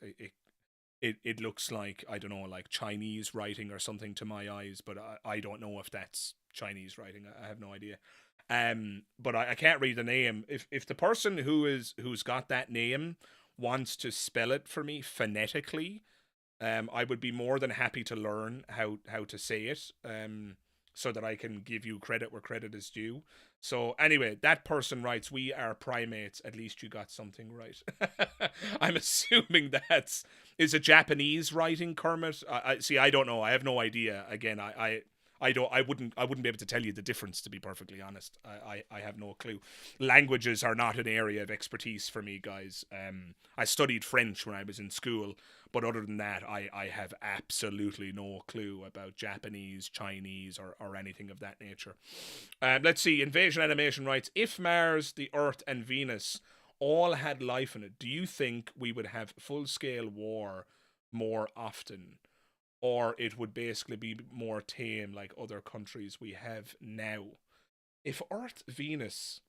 it looks like, I don't know, like Chinese writing or something to my eyes, but I don't know if that's Chinese writing. I have no idea. But I can't read the name. If the person who's got that name wants to spell it for me phonetically, I would be more than happy to learn how to say it. so that I can give you credit where credit is due. So anyway, that person writes, "We are primates. At least you got something right." I'm assuming that's is a Japanese writing, Kermit. I see. I don't know. I have no idea. Again, I don't. I wouldn't be able to tell you the difference. To be perfectly honest, I have no clue. Languages are not an area of expertise for me, guys. I studied French when I was in school, but other than that, I have absolutely no clue about Japanese, Chinese, or anything of that nature. Let's see. Invasion Animation writes, if Mars, the Earth, and Venus all had life in it, do you think we would have full scale war more often? Or it would basically be more tame like other countries we have now? If Earth, Venus,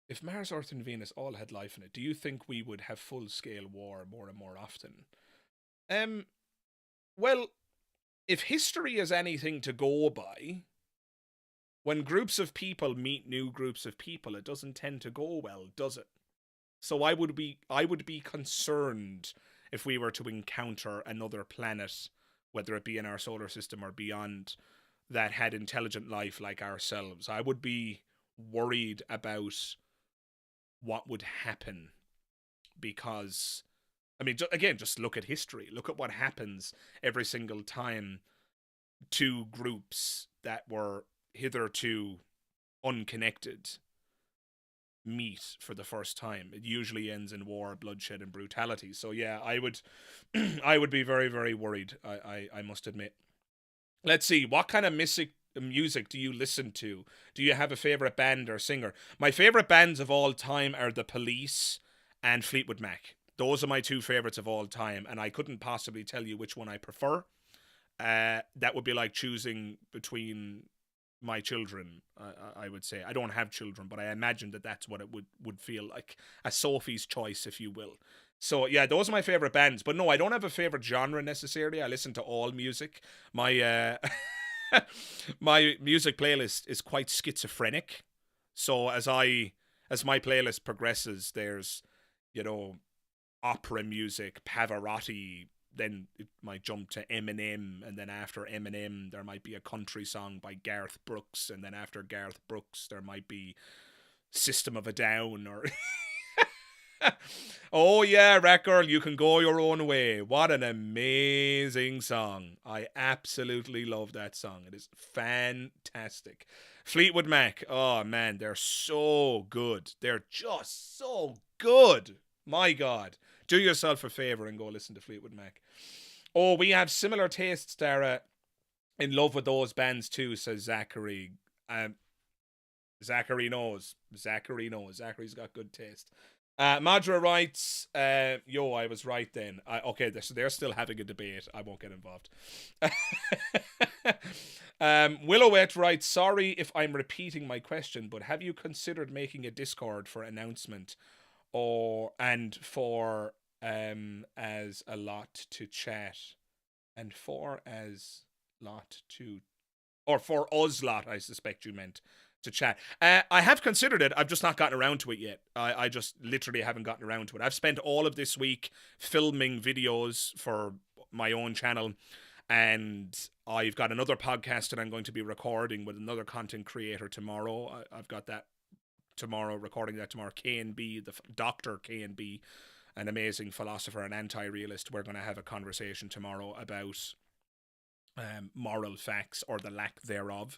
if Mars, Earth, and Venus all had life in it, do you think we would have full scale war more and more often? Um, well, if history is anything to go by, when groups of people meet new groups of people, it doesn't tend to go well, does it? So I would be concerned if we were to encounter another planet, whether it be in our solar system or beyond, that had intelligent life like ourselves. I would be worried about what would happen because I mean, again, just look at history. Look at what happens every single time two groups that were hitherto unconnected meet for the first time. It usually ends in war, bloodshed, and brutality. So yeah, I would, I would be very, very worried. I must admit. Let's see, what kind of music do you listen to? Do you have a favorite band or singer? My favorite bands of all time are The Police and Fleetwood Mac. Those are my two favorites of all time, and I couldn't possibly tell you which one I prefer. That would be like choosing between my children. I would say I don't have children, but I imagine that that's what it would feel like, a Sophie's choice, if you will. So yeah, those are my favorite bands. But no, I don't have a favorite genre necessarily. I listen to all music. My my music playlist is quite schizophrenic. So as my playlist progresses, there's you know opera music, Pavarotti, then it might jump to Eminem, and then after Eminem there might be a country song by Garth Brooks, and then after Garth Brooks there might be System of a Down or oh yeah, Rat Girl, You Can Go Your Own Way. What an amazing song. I absolutely love that song. It is fantastic. Fleetwood Mac, oh man, they're so good. They're just so good. My God. Do yourself a favor and go listen to Fleetwood Mac. Oh, we have similar tastes, Dara. In love with those bands too, says Zachary. Zachary knows. Zachary knows. Zachary's got good taste. Madra writes, yo, I was right then. Okay, so they're still having a debate. I won't get involved. Willowette writes, sorry if I'm repeating my question, but have you considered making a Discord for announcement and for as a lot to chat and for as lot to or for us lot, I suspect you meant, to chat. I have considered it. I've just not gotten around to it yet. I just literally haven't gotten around to it. I've spent all of this week filming videos for my own channel, and I've got another podcast that I'm going to be recording with another content creator tomorrow. I've got that tomorrow, recording that tomorrow. K&B, the Dr. K&B, an amazing philosopher and anti-realist. We're going to have a conversation tomorrow about moral facts or the lack thereof.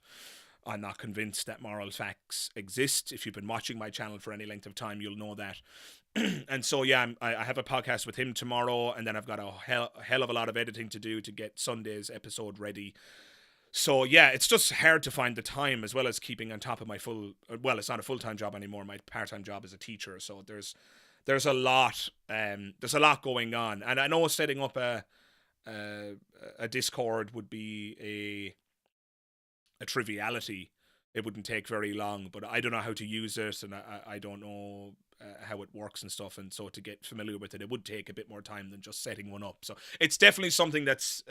I'm not convinced that moral facts exist. If you've been watching my channel for any length of time, you'll know that. And so, yeah, I have a podcast with him tomorrow, and then I've got a hell of a lot of editing to do to get Sunday's episode ready. So, yeah, it's just hard to find the time, as well as keeping on top of my it's not a full-time job anymore. My part-time job is a teacher. So there's a lot going on. And I know setting up a Discord would be a triviality. It wouldn't take very long, but I don't know how to use it, and I don't know how it works and stuff, and so to get familiar with it, it would take a bit more time than just setting one up. So it's definitely something that's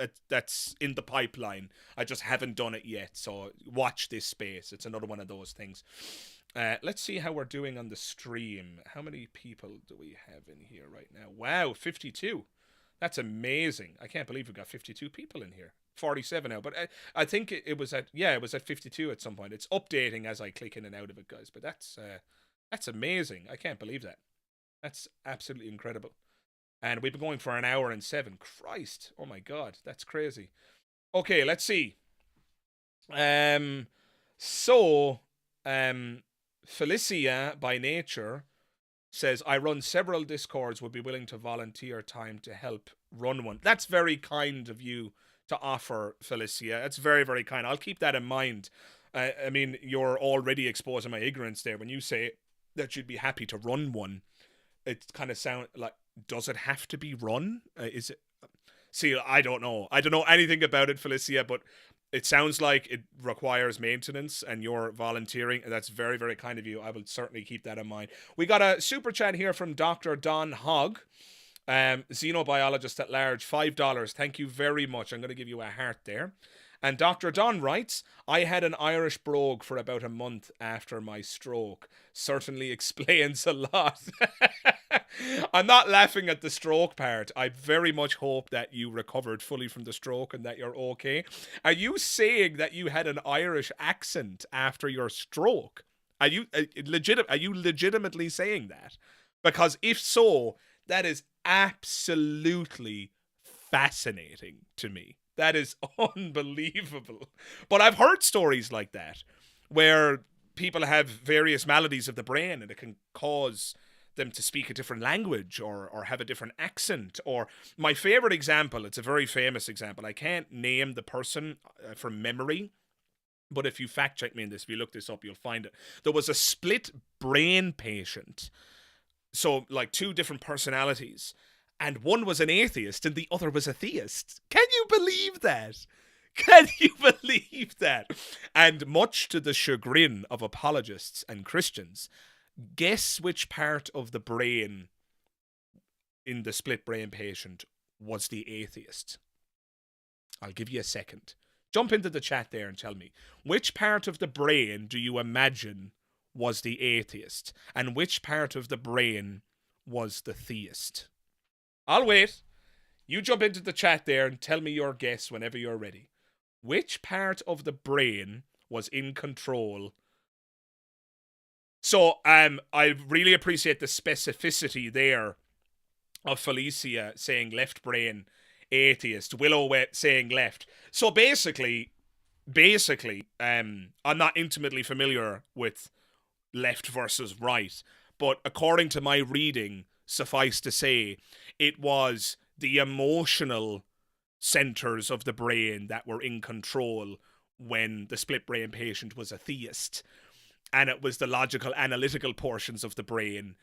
in the pipeline. I just haven't done it yet, so watch this space. It's another one of those things. Let's see how we're doing on the stream. How many people do we have in here right now? Wow, 52. That's amazing. I can't believe we've got 52 people in here. 47 now, but I think it was at, yeah, it was at 52 at some point. It's updating as I click in and out of it, guys. But that's amazing. I can't believe that. That's absolutely incredible. And we've been going for an hour and 7. Christ, oh my God, that's crazy. Okay, let's see. So, Felicia by nature says, I run several Discords, would be willing to volunteer time to help run one. That's very kind of you to offer, Felicia. That's very, very kind. I'll keep that in mind. I mean, you're already exposing my ignorance there when you say that you'd be happy to run one. It kind of sounds like, does it have to be run? Is it? See, I don't know. I don't know anything about it, Felicia, but it sounds like it requires maintenance and you're volunteering, and that's very, very kind of you. I will certainly keep that in mind. We got a super chat here from Dr. Don Hogg, xenobiologist at large, $5. Thank you very much. I'm going to give you a heart there. And Dr. Don writes, I had an Irish brogue for about a month after my stroke. Certainly explains a lot. I'm not laughing at the stroke part. I very much hope that you recovered fully from the stroke and that you're okay. Are you saying that you had an Irish accent after your stroke? Are you legitimately saying that? Because if so, that is absolutely fascinating to me. That is unbelievable. But I've heard stories like that where people have various maladies of the brain and it can cause them to speak a different language or have a different accent. Or my favorite example, it's a very famous example. I can't name the person from memory, but if you fact check me in this, if you look this up, you'll find it. There was a split brain patient. So like 2 different personalities. And one was an atheist and the other was a theist. Can you believe that? Can you believe that? And much to the chagrin of apologists and Christians, guess which part of the brain in the split brain patient was the atheist? I'll give you a second. Jump into the chat there and tell me. Which part of the brain do you imagine was the atheist? And which part of the brain was the theist? I'll wait. You jump into the chat there and tell me your guess whenever you're ready. Which part of the brain was in control? So, I really appreciate the specificity there of Felicia saying left brain, atheist, Willow saying left. So basically, I'm not intimately familiar with left versus right, but according to my reading, suffice to say, it was the emotional centers of the brain that were in control when the split brain patient was a theist. And it was the logical, analytical portions of the brain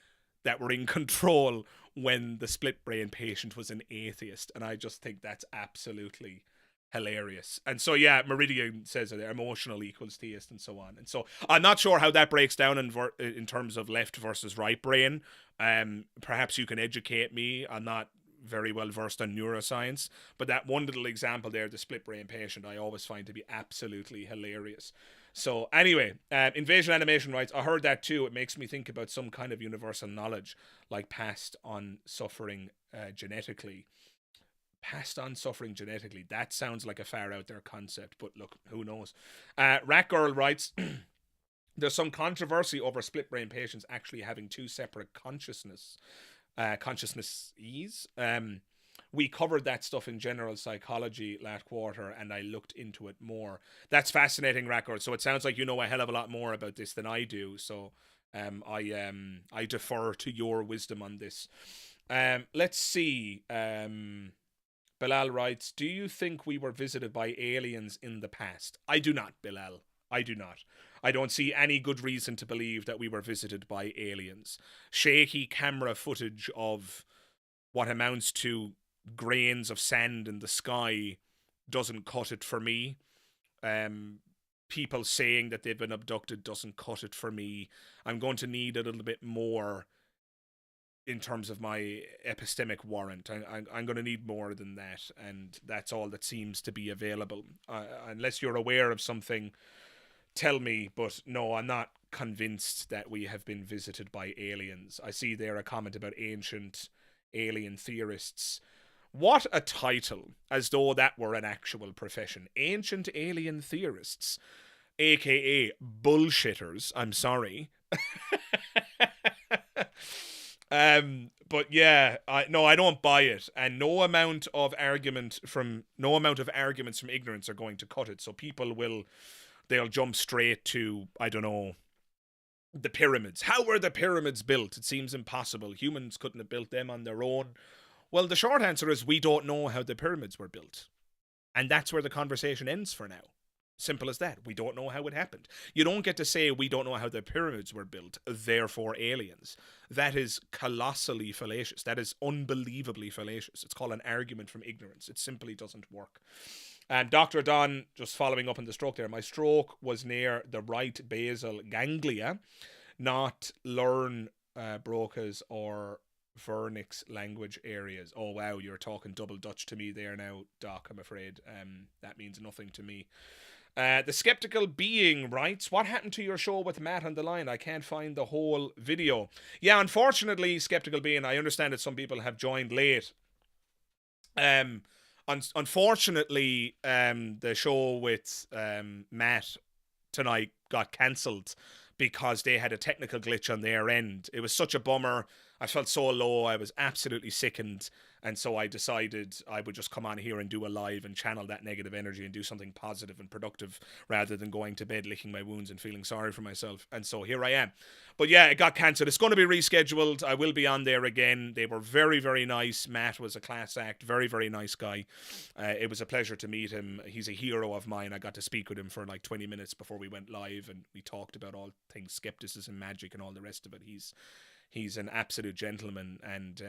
that were in control when the split brain patient was an atheist. And I just think that's absolutely hilarious. And so, yeah, Meridian says that emotional equals theist and so on. And so I'm not sure how that breaks down in terms of left versus right brain. Perhaps you can educate me. I'm not very well versed on neuroscience, but that one little example there, the split brain patient, I always find to be absolutely hilarious. So anyway, Invasion Animation writes, I heard that too. It makes me think about some kind of universal knowledge, like passed on suffering genetically. Passed on suffering genetically. That sounds like a far out there concept, but look, who knows? Rat Girl writes, there's some controversy over split brain patients actually having 2 separate consciousnesses. We covered that stuff in general psychology last quarter, and I looked into it more. That's fascinating, record. So it sounds like you know a hell of a lot more about this than I do. So I defer to your wisdom on this. Let's see. Bilal writes, do you think we were visited by aliens in the past? I do not, Bilal. I do not. I don't see any good reason to believe that we were visited by aliens. Shaky camera footage of what amounts to grains of sand in the sky doesn't cut it for me. People saying that they've been abducted doesn't cut it for me. I'm going to need a little bit more in terms of my epistemic warrant. I'm going to need more than that, and that's all that seems to be available. Unless you're aware of something, tell me, but no, I'm not convinced that we have been visited by aliens. I see there a comment about ancient alien theorists. What a title, as though that were an actual profession. Ancient alien theorists, aka bullshitters. I'm sorry. But yeah, I don't buy it, and no amount of arguments from ignorance are going to cut it. So they'll jump straight to, I don't know, the pyramids. How were the pyramids built? It seems impossible. Humans couldn't have built them on their own. Well, the short answer is we don't know how the pyramids were built. And that's where the conversation ends for now. Simple as that. We don't know how it happened. You don't get to say we don't know how the pyramids were built, therefore aliens. That is colossally fallacious. That is unbelievably fallacious. It's called an argument from ignorance. It simply doesn't work. And Dr. Don, just following up on the stroke there, my stroke was near the right basal ganglia, not Learn Broca's or Vernix language areas. Oh wow, you're talking double Dutch to me there now, Doc, I'm afraid. That means nothing to me. The Skeptical Being writes, what happened to your show with Matt on the line? I can't find the whole video. Yeah, unfortunately, Skeptical Being, I understand that some people have joined late. Unfortunately, the show with Matt tonight got cancelled because they had a technical glitch on their end. It was such a bummer. I felt so low. I was absolutely sickened. And so I decided I would just come on here and do a live and channel that negative energy and do something positive and productive rather than going to bed licking my wounds and feeling sorry for myself. And so here I am. But yeah, it got cancelled. It's going to be rescheduled. I will be on there again. They were very, very nice. Matt was a class act. Very, very nice guy. It was a pleasure to meet him. He's a hero of mine. I got to speak with him for like 20 minutes before we went live, and we talked about all things skepticism, magic, and all the rest of it. He's an absolute gentleman, and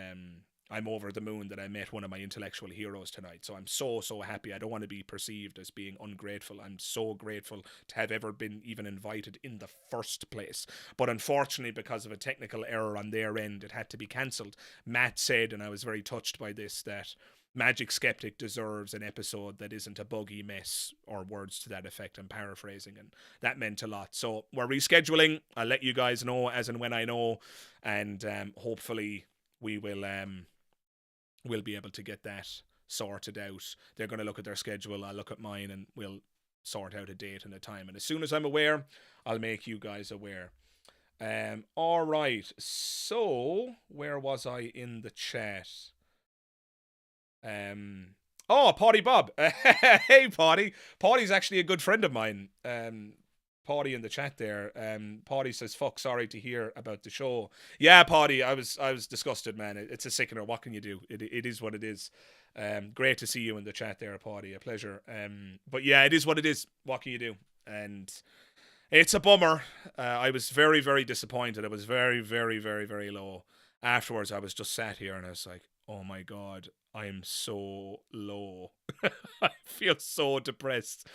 I'm over the moon that I met one of my intellectual heroes tonight. So I'm so, so happy. I don't want to be perceived as being ungrateful. I'm so grateful to have ever been even invited in the first place. But unfortunately, because of a technical error on their end, it had to be cancelled. Matt said, and I was very touched by this, that Magic Skeptic deserves an episode that isn't a buggy mess, or words to that effect. I'm paraphrasing, and that meant a lot. So we're rescheduling. I'll let you guys know as and when I know, and hopefully we will we'll be able to get that sorted out. They're going to look at their schedule. I'll look at mine, and we'll sort out a date and a time. And as soon as I'm aware, I'll make you guys aware. All right. So where was I in the chat? Potty Bob. Hey, Potty. Potty's actually a good friend of mine. Potty in the chat there. Potty says, "Fuck, sorry to hear about the show." Yeah, Potty, I was disgusted, man. It's a sickener. What can you do? It is what it is. Great to see you in the chat there, Potty. A pleasure. But yeah, it is what it is. What can you do? And it's a bummer. I was very, very disappointed. I was very, very, very, very low. Afterwards, I was just sat here and I was like, oh my God, I am so low. I feel so depressed.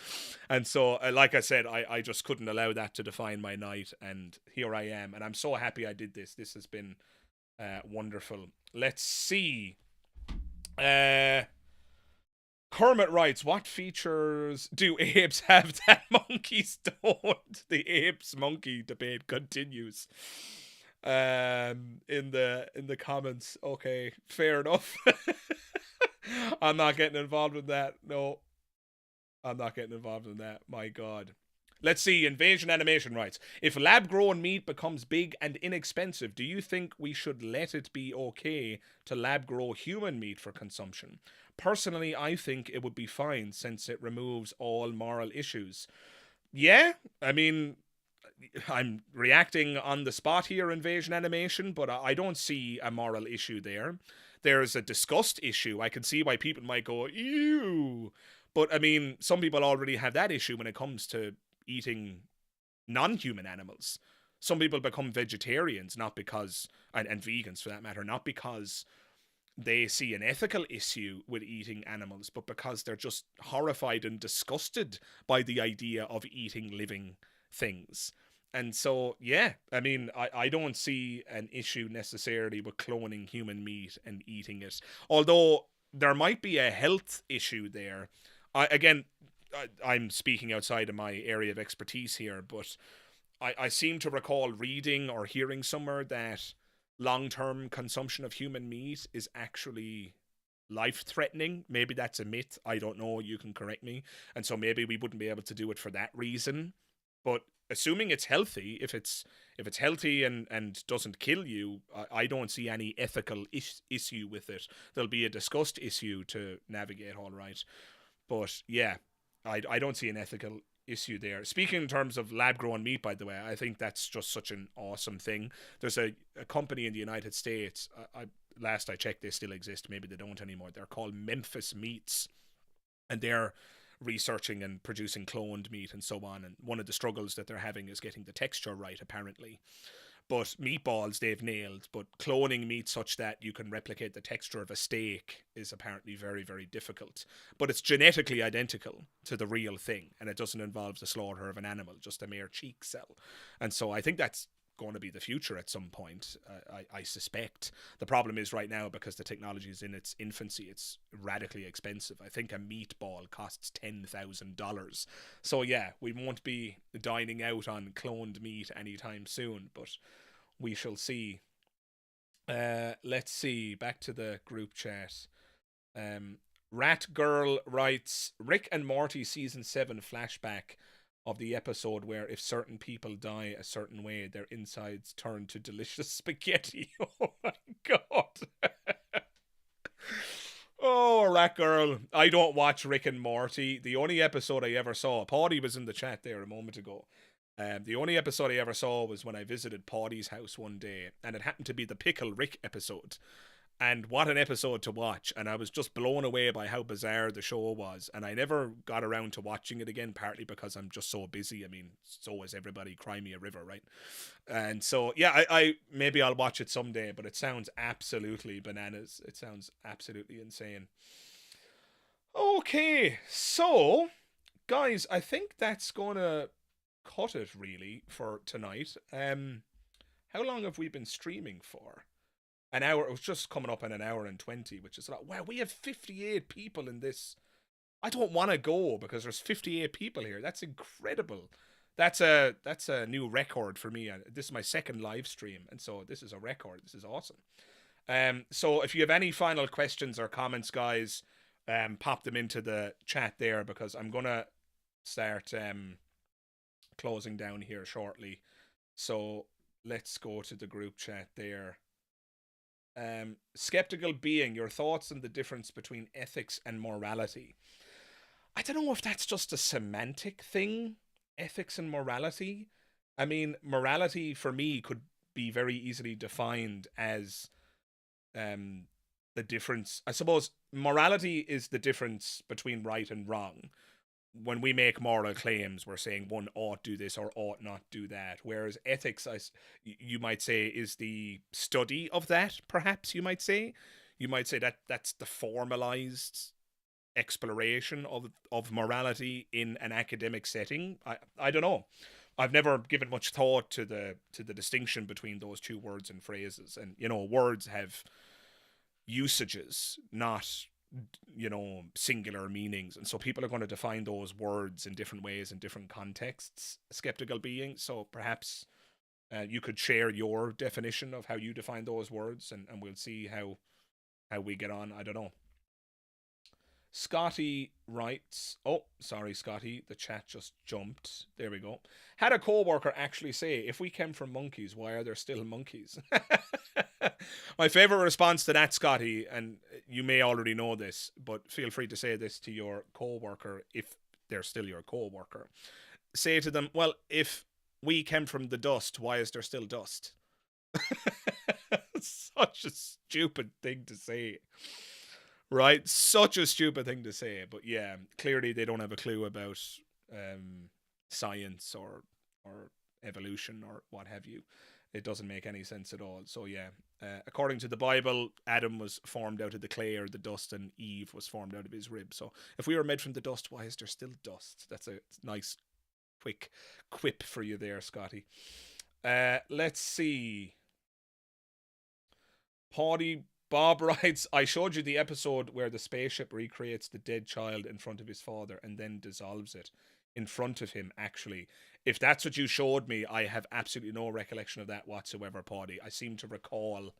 And so, like I said, I just couldn't allow that to define my night. And here I am. And I'm so happy I did this. This has been wonderful. Let's see. Kermit writes, what features do apes have that monkeys don't? The apes monkey debate continues. In the comments. Okay, fair enough. I'm not getting involved in that. No, I'm not getting involved in that. My God. Let's see. Invasion Animation writes, if lab-grown meat becomes big and inexpensive, do you think we should let it be okay to lab-grow human meat for consumption? Personally, I think it would be fine since it removes all moral issues. Yeah, I mean, I'm reacting on the spot here, Invasion Animation, but I don't see a moral issue there. There's a disgust issue. I can see why people might go, ew. But, I mean, some people already have that issue when it comes to eating non-human animals. Some people become vegetarians, not because, and vegans for that matter, not because they see an ethical issue with eating animals, but because they're just horrified and disgusted by the idea of eating living things. And so, yeah, I mean, I don't see an issue necessarily with cloning human meat and eating it. Although there might be a health issue there. I'm speaking outside of my area of expertise here, but I seem to recall reading or hearing somewhere that long-term consumption of human meat is actually life-threatening. Maybe that's a myth. I don't know. You can correct me. And so maybe we wouldn't be able to do it for that reason. But assuming it's healthy, if it's healthy and doesn't kill you, I don't see any ethical issue with it. There'll be a discussed issue to navigate, all right. But yeah, I don't see an ethical issue there. Speaking in terms of lab grown meat, by the way, I think that's just such an awesome thing. There's a company in the United States. Last I checked, they still exist. Maybe they don't anymore. They're called Memphis Meats, and they're researching and producing cloned meat and so on. And one of the struggles that they're having is getting the texture right, apparently. But meatballs they've nailed, but cloning meat such that you can replicate the texture of a steak is apparently very, very difficult. But it's genetically identical to the real thing, and it doesn't involve the slaughter of an animal, just a mere cheek cell. And so I think that's going to be the future at some point, I suspect. The problem is right now, because the technology is in its infancy, it's radically expensive. I think a meatball costs $10,000. So yeah, we won't be dining out on cloned meat anytime soon, but we shall see. Let's see, back to the group chat. Rat Girl writes, Rick and Morty season 7 flashback of the episode where if certain people die a certain way, their insides turn to delicious spaghetti. Oh my god. Oh, Rat Girl. I don't watch Rick and Morty. The only episode I ever saw, Paddy was in the chat there a moment ago. The only episode I ever saw was when I visited Paddy's house one day, and it happened to be the Pickle Rick episode. And what an episode to watch. And I was just blown away by how bizarre the show was. And I never got around to watching it again, partly because I'm just so busy. I mean, so is everybody. Cry me a river, right? And so, yeah, I maybe I'll watch it someday, but it sounds absolutely bananas. It sounds absolutely insane. Okay, so, guys, I think that's going to cut it, really, for tonight. How long have we been streaming for? An hour. It was just coming up in an hour and 20, which is like, wow, we have 58 people in this. I don't want to go because there's 58 people here. That's incredible. That's a new record for me. This is my second live stream, and so this is a record. This is awesome. So if you have any final questions or comments, guys, pop them into the chat there, because I'm gonna start closing down here shortly. So let's go to the group chat there. Skeptical being, your thoughts on the difference between ethics and morality. I don't know if that's just a semantic thing, ethics and morality. I mean, morality for me could be very easily defined as the difference. I suppose morality is the difference between right and wrong. When we make moral claims, we're saying one ought do this or ought not do that. Whereas ethics, you might say, is the study of that. Perhaps you might say that that's the formalized exploration of morality in an academic setting. I don't know. I've never given much thought to the distinction between those two words and phrases. And words have usages, not singular meanings, and so people are going to define those words in different ways in different contexts. Skeptical being, so perhaps you could share your definition of how you define those words, and we'll see how we get on. I don't know. Scotty writes, oh, sorry, Scotty, the chat just jumped. There we go. Had a co-worker actually say, if we came from monkeys, why are there still monkeys? My favorite response to that, Scotty, and you may already know this, but feel free to say this to your co-worker if they're still your co-worker. Say to them, well, if we came from the dust, why is there still dust? Such a stupid thing to say. Right? Such a stupid thing to say. But yeah, clearly they don't have a clue about science or evolution or what have you. It doesn't make any sense at all. So yeah, according to the Bible, Adam was formed out of the clay or the dust, and Eve was formed out of his rib. So if we were made from the dust, why is there still dust? That's a nice quick quip for you there, Scotty. Let's see. Bob writes, I showed you the episode where the spaceship recreates the dead child in front of his father and then dissolves it in front of him, actually. If that's what you showed me, I have absolutely no recollection of that whatsoever, Paddy. I seem to recall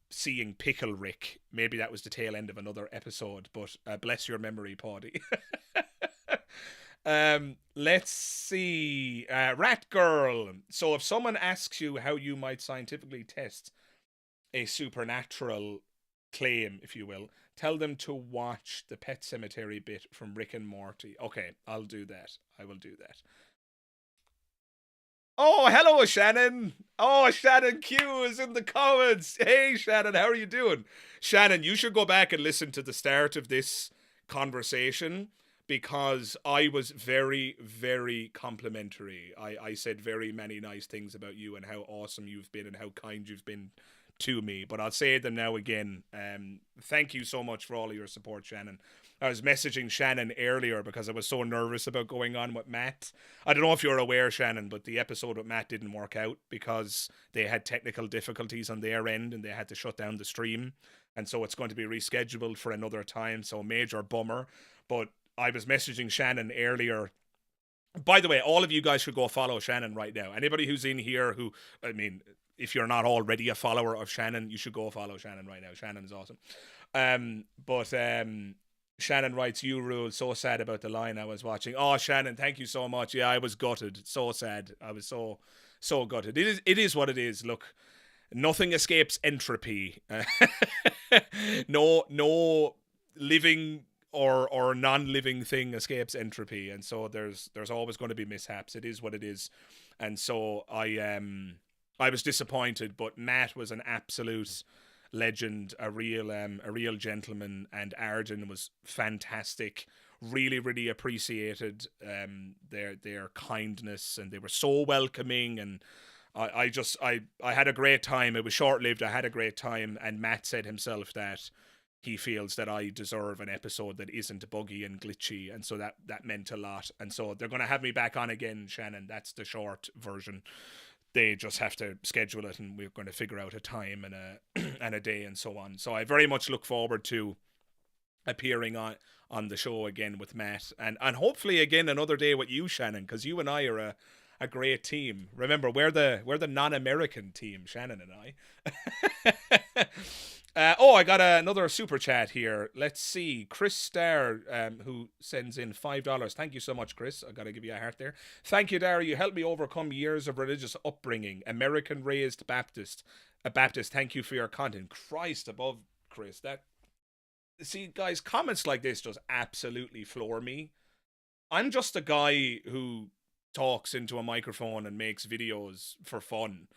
seeing Pickle Rick. Maybe that was the tail end of another episode, but bless your memory, Paddy. Let's see. Rat Girl. So if someone asks you how you might scientifically test a supernatural claim, if you will, tell them to watch the Pet Cemetery bit from Rick and Morty. Okay, I'll do that. I will do that. Oh, hello, Shannon. Oh, Shannon Q is in the comments. Hey, Shannon, how are you doing? Shannon, you should go back and listen to the start of this conversation because I was very, very complimentary. I said very many nice things about you and how awesome you've been and how kind you've been to me. But I'll say them now again. Thank you so much for all of your support, Shannon. I was messaging Shannon earlier because I was so nervous about going on with Matt. I don't know if you're aware, Shannon, but the episode with Matt didn't work out because they had technical difficulties on their end and they had to shut down the stream. And so it's going to be rescheduled for another time. So major bummer. But I was messaging Shannon earlier. By the way, all of you guys should go follow Shannon right now. Anybody who's in here who, I mean, if you're not already a follower of Shannon, you should go follow Shannon right now. Shannon's awesome. But Shannon writes, "You rule. So sad about the line I was watching." Oh, Shannon, thank you so much. Yeah, I was gutted. So sad. I was so gutted. It is what it is. Look, nothing escapes entropy. No living or non-living thing escapes entropy, and so there's always going to be mishaps. It is what it is, and so I was disappointed, but Matt was an absolute legend, a real gentleman, and Arden was fantastic. Really, really appreciated their kindness, and they were so welcoming, and I had a great time. It was short lived. I had a great time, and Matt said himself that he feels that I deserve an episode that isn't buggy and glitchy, and so that meant a lot. And so they're going to have me back on again, Shannon. That's the short version. They just have to schedule it, and we're going to figure out a time and a and a day and so on. So I very much look forward to appearing on the show again with Matt, and hopefully again another day with you, Shannon, because you and I are a great team. Remember, we're the non-American team, Shannon and I. I got another super chat here. Let's see. Chris Starr, who sends in $5. Thank you so much, Chris. I got to give you a heart there. Thank you, Dara. You helped me overcome years of religious upbringing. American raised Baptist. A Baptist. Thank you for your content. Christ above, Chris. See, guys, comments like this just absolutely floor me. I'm just a guy who talks into a microphone and makes videos for fun.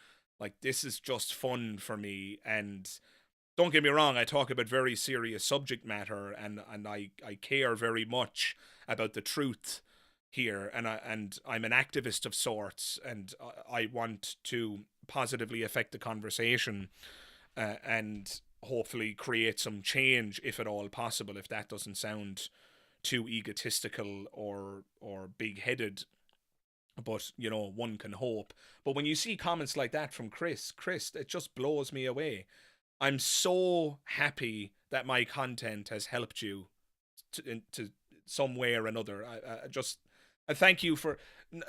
Like, this is just fun for me, and don't get me wrong, I talk about very serious subject matter, and I care very much about the truth here, and I'm an activist of sorts, and I want to positively affect the conversation, and hopefully create some change if at all possible, if that doesn't sound too egotistical or big-headed. But, you know, one can hope. But when you see comments like that from Chris, it just blows me away. I'm so happy that my content has helped you to some way or another. I thank you for,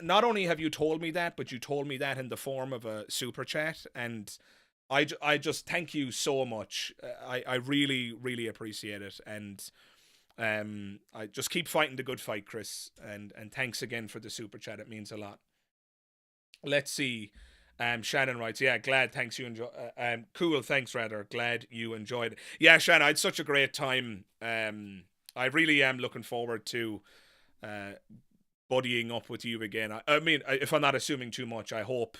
not only have you told me that, but you told me that in the form of a super chat, and I just thank you so much. I really, really appreciate it, and I just keep fighting the good fight, Chris, and thanks again for the super chat. It means a lot. Let's see. Shannon writes, yeah, glad, thanks you enjoy. Cool, thanks rather. Glad you enjoyed it. Yeah, Shannon, I had such a great time. I really am looking forward to buddying up with you again. I mean, if I'm not assuming too much, I hope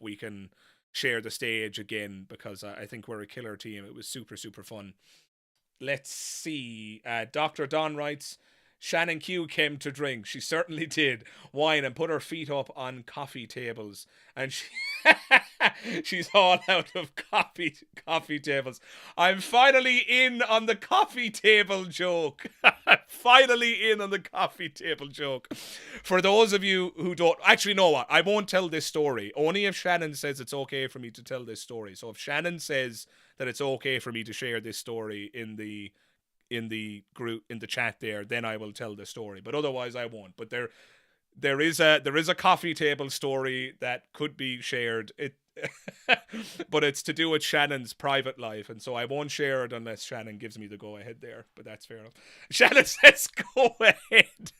we can share the stage again, because I think we're a killer team. It was super, super fun. Let's see. Dr. Don writes, Shannon Q came to drink. She certainly did. Wine and put her feet up on coffee tables. And she's all out of coffee tables. I'm finally in on the coffee table joke. Finally in on the coffee table joke. For those of you who don't... Actually, know what? I won't tell this story. Only if Shannon says it's okay for me to tell this story. So if Shannon says that it's okay for me to share this story in the group, in the chat there, then I will tell the story, but otherwise I won't. But there is a coffee table story that could be shared. but it's to do with Shannon's private life, and so I won't share it unless Shannon gives me the go ahead there. But that's fair enough. Shannon says go ahead.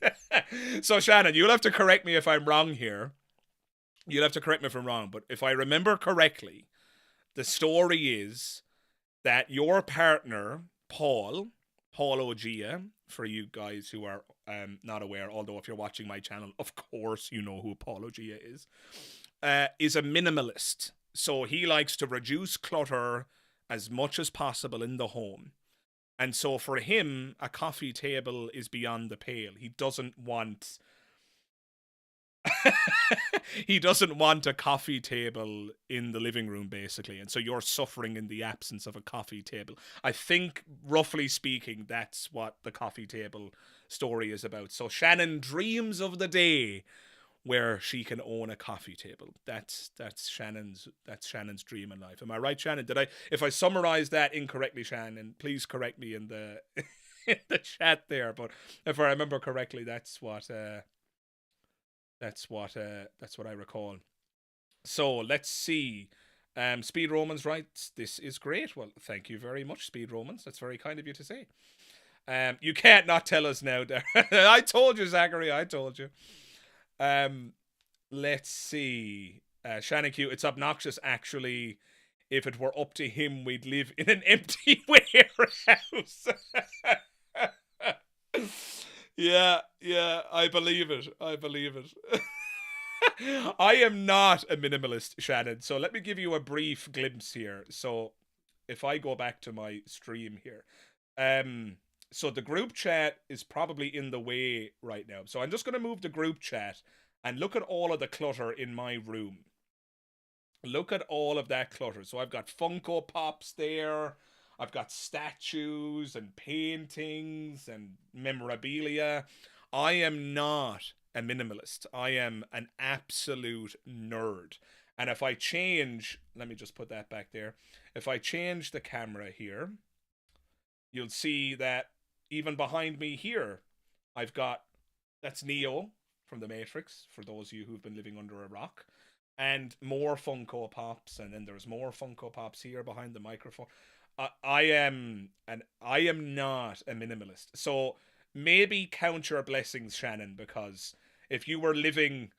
So Shannon, you'll have to correct me if I'm wrong here. You'll have to correct me if I'm wrong, but if I remember correctly, the story is that your partner, Paul Ogia, for you guys who are not aware, although if you're watching my channel, of course you know who Paul Ogia is a minimalist. So he likes to reduce clutter as much as possible in the home. And so for him, a coffee table is beyond the pale. He doesn't want he doesn't want a coffee table in the living room, basically. And so you're suffering in the absence of a coffee table. I think, roughly speaking, that's what the coffee table story is about. So Shannon dreams of the day where she can own a coffee table. That's Shannon's dream in life. Am I right, Shannon? If I summarized that incorrectly, Shannon, please correct me in the in the chat there. But if I remember correctly, that's what I recall. So let's see. Speed Romans writes, "This is great." Well, thank you very much, Speed Romans. That's very kind of you to say. You can't not tell us now, Darren. I told you, Zachary. I told you. Let's see. Shannon Q. It's obnoxious, actually. If it were up to him, we'd live in an empty warehouse. Yeah, I believe it. I am not a minimalist, Shannon. So let me give you a brief glimpse here. So if I go back to my stream here. So the group chat is probably in the way right now. So I'm just going to move the group chat and look at all of the clutter in my room. Look at all of that clutter. So I've got Funko Pops there. I've got statues and paintings and memorabilia. I am not a minimalist. I am an absolute nerd. And if I change, let me just put that back there. If I change the camera here, you'll see that even behind me here, I've got, that's Neo from The Matrix, for those of you who've been living under a rock. And more Funko Pops, and then there's more Funko Pops here behind the microphone. I am not a minimalist. So maybe count your blessings, Shannon, because if you were living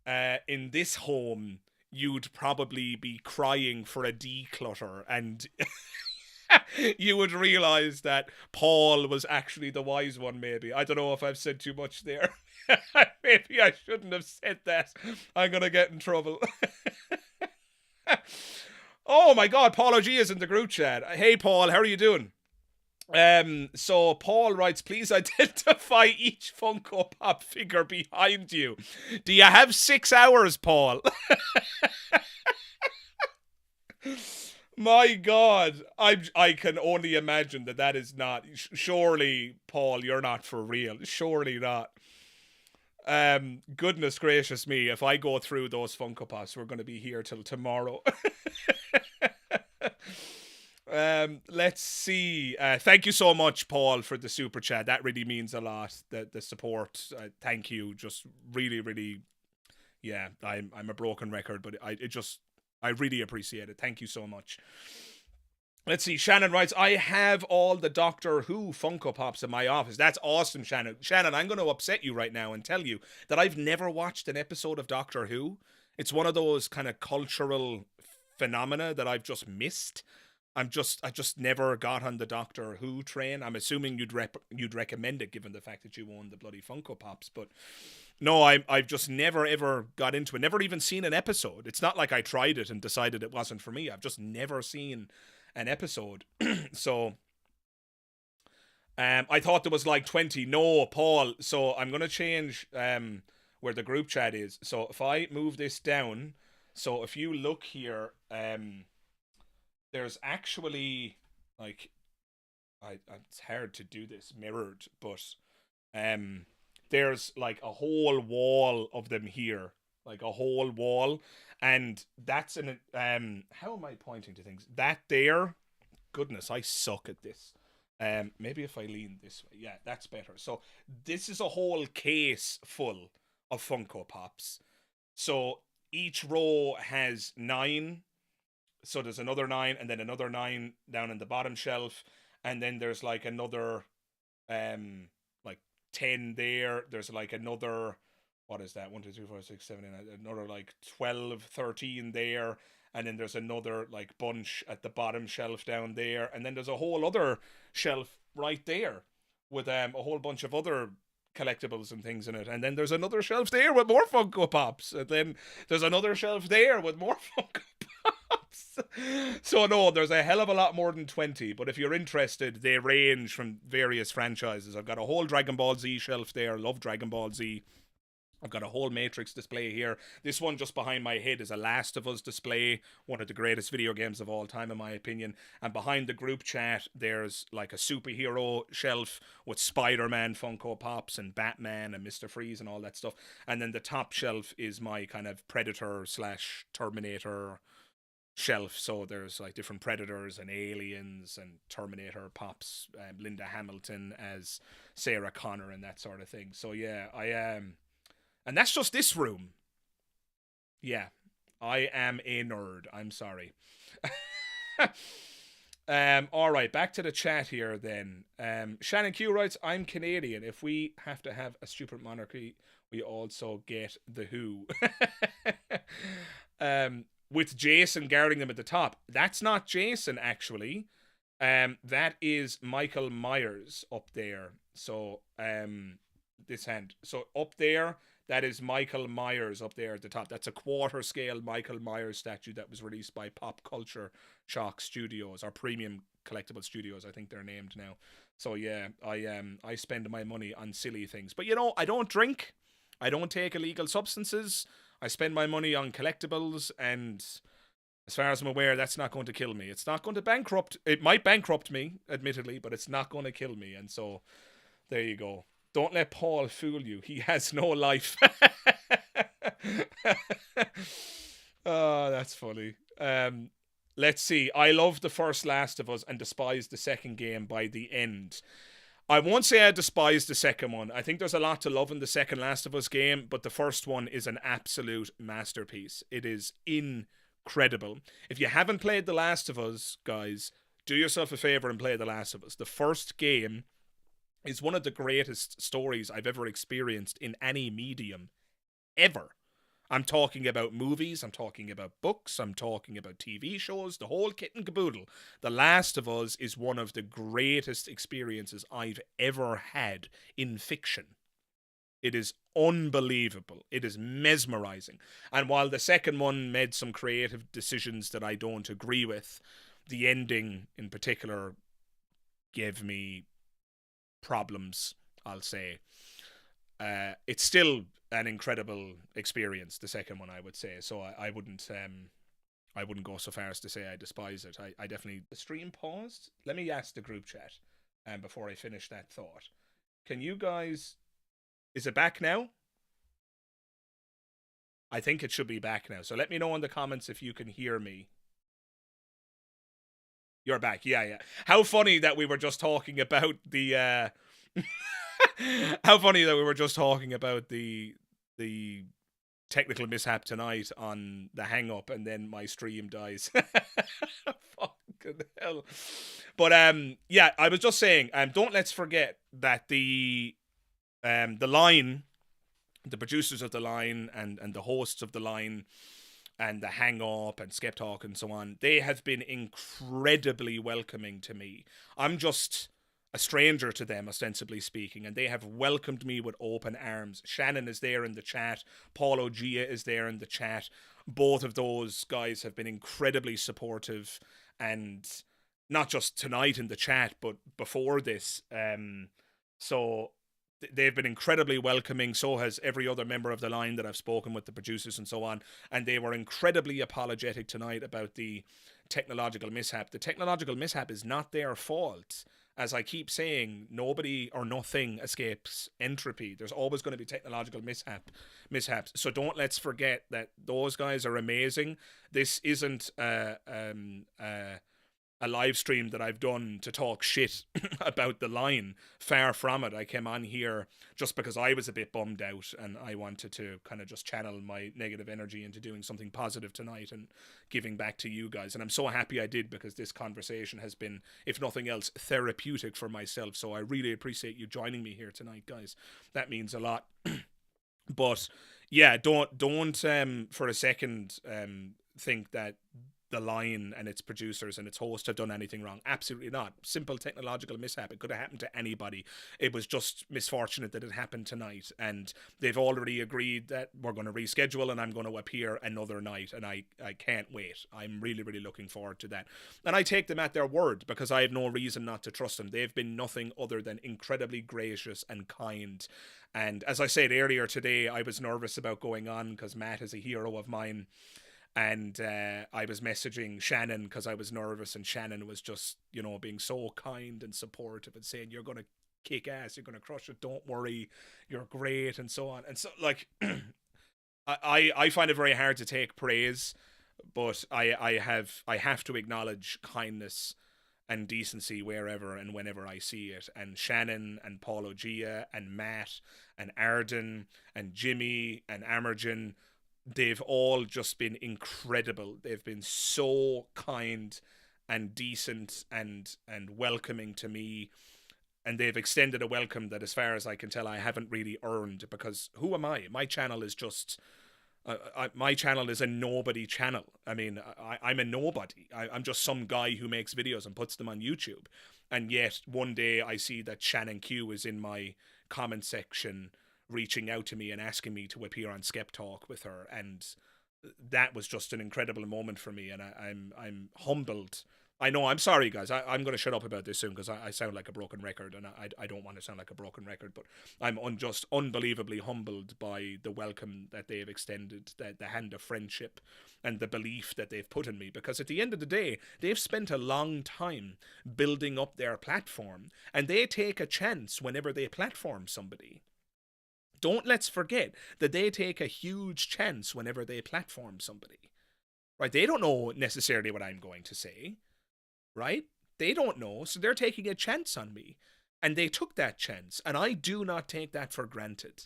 in this home, you'd probably be crying for a declutter, and you would realize that Paul was actually the wise one, maybe. I don't know if I've said too much there. Maybe I shouldn't have said that. I'm going to get in trouble. Oh my God, Paul OG is in the group chat. Hey Paul, how are you doing? So Paul writes, please identify each Funko Pop figure behind you. Do you have 6 hours, Paul? My God, I can only imagine that is not. Surely, Paul, you're not for real. Surely not. Goodness gracious me, if I go through those Funko Pops, we're going to be here till tomorrow. Let's see. Thank you so much, Paul, for the super chat. That really means a lot. The support. Thank you. Just really, really. Yeah, I'm a broken record, but I really appreciate it. Thank you so much. Let's see. Shannon writes, I have all the Doctor Who Funko Pops in my office. That's awesome, Shannon. Shannon, I'm going to upset you right now and tell you that I've never watched an episode of Doctor Who. It's one of those kind of cultural phenomena that I've just missed. I just never got on the Doctor Who train. I'm assuming you'd recommend it given the fact that you own the bloody Funko Pops, but no, I've just never ever got into it. Never even seen an episode. It's not like I tried it and decided it wasn't for me. I've just never seen an episode. So I thought there was like 20. No, Paul. So I'm gonna change where the group chat is. So if I move this down, so if you look here, there's actually like it's hard to do this mirrored, but there's like a whole wall of them here, like a whole wall, and that's an how am I pointing to things? That there, goodness, I suck at this. Maybe if I lean this way, yeah, that's better. So this is a whole case full of Funko Pops. So each row has 9. So there's another 9, and then another 9 down in the bottom shelf, and then there's like another like 10 there. There's like another, what is that, 1 2 3 4 6 7 8, another like 12 13 there, and then there's another like bunch at the bottom shelf down there, and then there's a whole other shelf right there with a whole bunch of other collectibles and things in it, and then there's another shelf there with more Funko Pops, and then there's another shelf there with more Funko Pops. So no, there's a hell of a lot more than 20, but if you're interested, they range from various franchises. I've got a whole Dragon Ball Z shelf there. Love Dragon Ball Z. I've got a whole Matrix display here. This one just behind my head is a Last of Us display, one of the greatest video games of all time in my opinion. And behind the group chat, there's like a superhero shelf with Spider-Man Funko Pops and Batman and Mr. Freeze and all that stuff. And then the top shelf is my kind of Predator / Terminator shelf. So there's like different Predators and Aliens and Terminator Pops, Linda Hamilton as Sarah Connor and that sort of thing. So yeah, I am... And that's just this room. Yeah, I am a nerd. I'm sorry. All right, back to the chat here then. Shannon Q writes, I'm Canadian. If we have to have a stupid monarchy, we also get the Who. With Jason guarding them at the top. That's not Jason, actually. That is Michael Myers up there. So, this hand. So, up there... That is Michael Myers up there at the top. That's a quarter scale Michael Myers statue that was released by Pop Culture Shock Studios, or Premium Collectible Studios, I think they're named now. So yeah, I spend my money on silly things. But you know, I don't drink. I don't take illegal substances. I spend my money on collectibles, and as far as I'm aware, that's not going to kill me. It's not going to bankrupt. It might bankrupt me, admittedly, but it's not going to kill me. And so there you go. Don't let Paul fool you. He has no life. Oh, that's funny. Let's see. I love the first Last of Us and despise the second game by the end. I won't say I despise the second one. I think there's a lot to love in the second Last of Us game, but the first one is an absolute masterpiece. It is incredible. If you haven't played The Last of Us, guys, do yourself a favor and play The Last of Us. The first game is one of the greatest stories I've ever experienced in any medium ever. I'm talking about movies, I'm talking about books, I'm talking about TV shows, the whole kit and caboodle. The Last of Us is one of the greatest experiences I've ever had in fiction. It is unbelievable. It is mesmerizing. And while the second one made some creative decisions that I don't agree with, the ending in particular gave me problems, I'll say. It's still an incredible experience, the second one, I would say. So I wouldn't go so far as to say I despise it. I definitely... The stream paused? Let me ask the group chat before I finish that thought. Can you guys... Is it back now? I think it should be back now. So let me know in the comments if you can hear me. You're back, yeah. How funny that we were just talking about the... How funny that we were just talking about the technical mishap tonight on the hang-up, and then my stream dies. Fucking hell. But, yeah, I was just saying, don't let's forget that the line, the producers of the line and the hosts of the line, and the Hang Up and Skeptic and so on, they have been incredibly welcoming to me. I'm just a stranger to them, ostensibly speaking, and they have welcomed me with open arms. Shannon is there in the chat. Paulo Gia is there in the chat. Both of those guys have been incredibly supportive, and not just tonight in the chat, but before this. So they've been incredibly welcoming. So has every other member of the line that I've spoken with, the producers and so on. And they were incredibly apologetic tonight about the technological mishap. The technological mishap is not their fault. As I keep saying, nobody or nothing escapes entropy. There's always going to be technological mishaps. So don't let's forget that those guys are amazing. This isn't a live stream that I've done to talk shit about the line. Far from it. I came on here just because I was a bit bummed out and I wanted to kind of just channel my negative energy into doing something positive tonight and giving back to you guys. And I'm so happy I did, because this conversation has been, if nothing else, therapeutic for myself. So I really appreciate you joining me here tonight, guys. That means a lot. But yeah, don't for a second think that the line and its producers and its host have done anything wrong. Absolutely not. Simple technological mishap. It could have happened to anybody. It was just misfortunate that it happened tonight, and they've already agreed that we're going to reschedule and I'm going to appear another night, and I can't wait. I'm really, really looking forward to that. And I take them at their word, because I have no reason not to trust them. They've been nothing other than incredibly gracious and kind. And as I said earlier today, I was nervous about going on because Matt is a hero of mine. And I was messaging Shannon because I was nervous, and Shannon was just, being so kind and supportive and saying, you're going to kick ass, you're going to crush it, don't worry, you're great, and so on. And so, like, I find it very hard to take praise, but I have to acknowledge kindness and decency wherever and whenever I see it. And Shannon and Paulo Gia and Matt and Arden and Jimmy and Amergen, they've all just been incredible. They've been so kind and decent and welcoming to me, and they've extended a welcome that, as far as I can tell, I haven't really earned, because who am I? My channel is just my channel is a nobody channel. I mean, I'm a nobody. I'm just some guy who makes videos and puts them on YouTube, and yet one day I see that Shannon Q is in my comment section reaching out to me and asking me to appear on Skep Talk with her, and that was just an incredible moment for me, and I'm humbled. I know, I'm sorry guys, I'm going to shut up about this soon, because I sound like a broken record, and I don't want to sound like a broken record, but I'm just unbelievably humbled by the welcome that they have extended, the hand of friendship, and the belief that they've put in me, because at the end of the day, they've spent a long time building up their platform, and they take a chance whenever they platform somebody. Let's forget that they take a huge chance whenever they platform somebody, right? They don't know necessarily what I'm going to say, right? They don't know, so they're taking a chance on me, and they took that chance, and I do not take that for granted.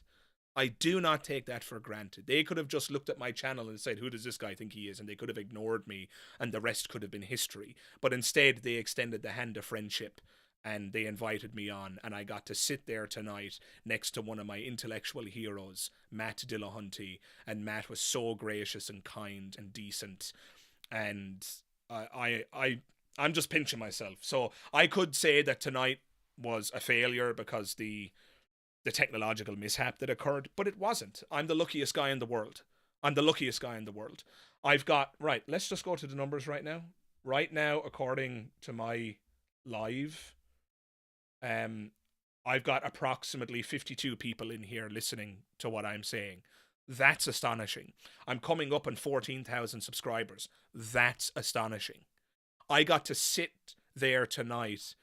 I do not take that for granted. They could have just looked at my channel and said, who does this guy think he is? And they could have ignored me, and the rest could have been history. But instead, they extended the hand of friendship, and they invited me on, and I got to sit there tonight next to one of my intellectual heroes, Matt Dillahunty, and Matt was so gracious and kind and decent, and I'm just pinching myself. So I could say that tonight was a failure because the technological mishap that occurred, but it wasn't. I'm the luckiest guy in the world. I'm the luckiest guy in the world. I've got, right, let's just go to the numbers right now. Right now, according to my live, I've got approximately 52 people in here listening to what I'm saying. That's astonishing. I'm coming up on 14,000 subscribers. That's astonishing. I got to sit there tonight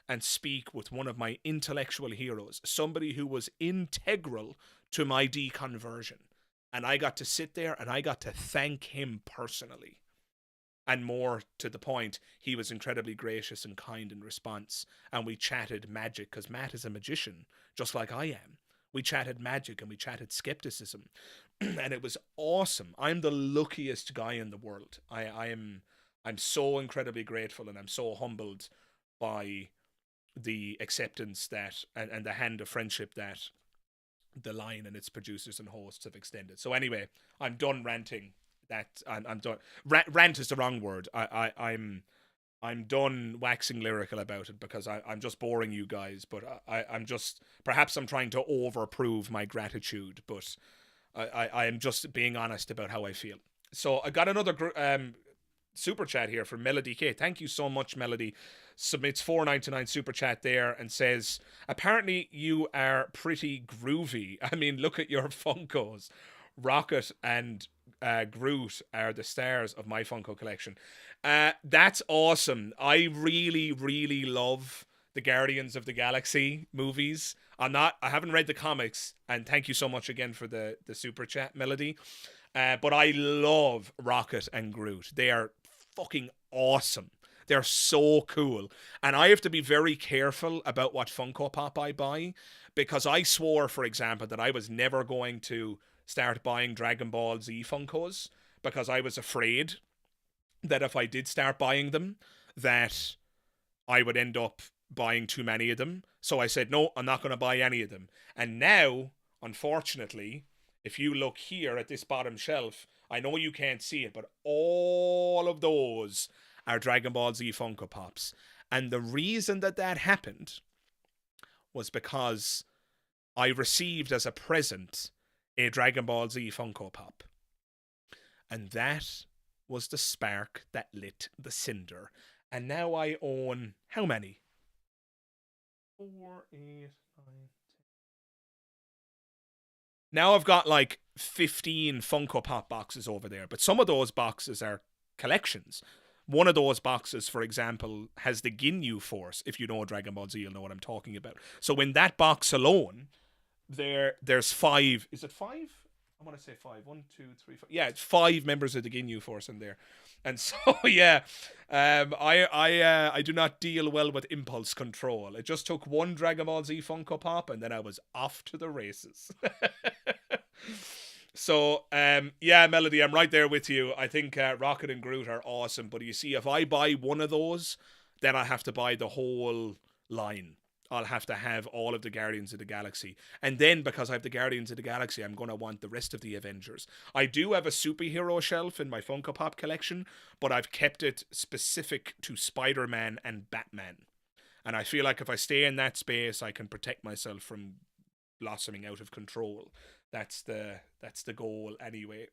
and speak with one of my intellectual heroes, somebody who was integral to my deconversion. And I got to sit there and I got to thank him personally. And more to the point, he was incredibly gracious and kind in response. And we chatted magic, because Matt is a magician, just like I am. We chatted magic and we chatted skepticism. And it was awesome. I'm the luckiest guy in the world. I'm so incredibly grateful, and I'm so humbled by the acceptance that and the hand of friendship that the line and its producers and hosts have extended. So anyway, I'm done ranting. I'm done. Rant is the wrong word. I'm done waxing lyrical about it, because I'm just boring you guys. But I'm just, perhaps I'm trying to overprove my gratitude, but I am just being honest about how I feel. So I got another super chat here from Melody K. Thank you so much, Melody. Submits $4.99 super chat there and says, apparently you are pretty groovy. I mean, look at your Funkos. Rocket and Groot are the stars of my Funko collection. That's awesome. I really, really love the Guardians of the Galaxy movies. I haven't read the comics, and thank you so much again for the super chat, Melody. But I love Rocket and Groot. They are fucking awesome. They're so cool. And I have to be very careful about what Funko Pop I buy, because I swore, for example, that I was never going to start buying Dragon Ball Z Funkos, because I was afraid that if I did start buying them, that I would end up buying too many of them. So I said, no, I'm not going to buy any of them. And now, unfortunately, if you look here at this bottom shelf, I know you can't see it, but all of those are Dragon Ball Z Funko Pops. And the reason that that happened was because I received as a present a Dragon Ball Z Funko Pop. And that was the spark that lit the cinder. And now I own how many? 4, 8, 9. Now I've got like 15 Funko Pop boxes over there, but some of those boxes are collections. One of those boxes, for example, has the Ginyu Force. If you know Dragon Ball Z, you'll know what I'm talking about. So in that box alone, there's 5. Is it 5? I want to say 5. 1, 2, 3, 4. Yeah, it's 5 members of the Ginyu Force in there. And so yeah, I do not deal well with impulse control. It just took one Dragon Ball Z Funko Pop, and then I was off to the races. So yeah, Melody, I'm right there with you. I think Rocket and Groot are awesome, but you see, if I buy one of those, then I have to buy the whole line. I'll have to have all of the Guardians of the Galaxy. And then, because I have the Guardians of the Galaxy, I'm going to want the rest of the Avengers. I do have a superhero shelf in my Funko Pop collection, but I've kept it specific to Spider-Man and Batman. And I feel like if I stay in that space, I can protect myself from blossoming out of control. That's the goal anyway.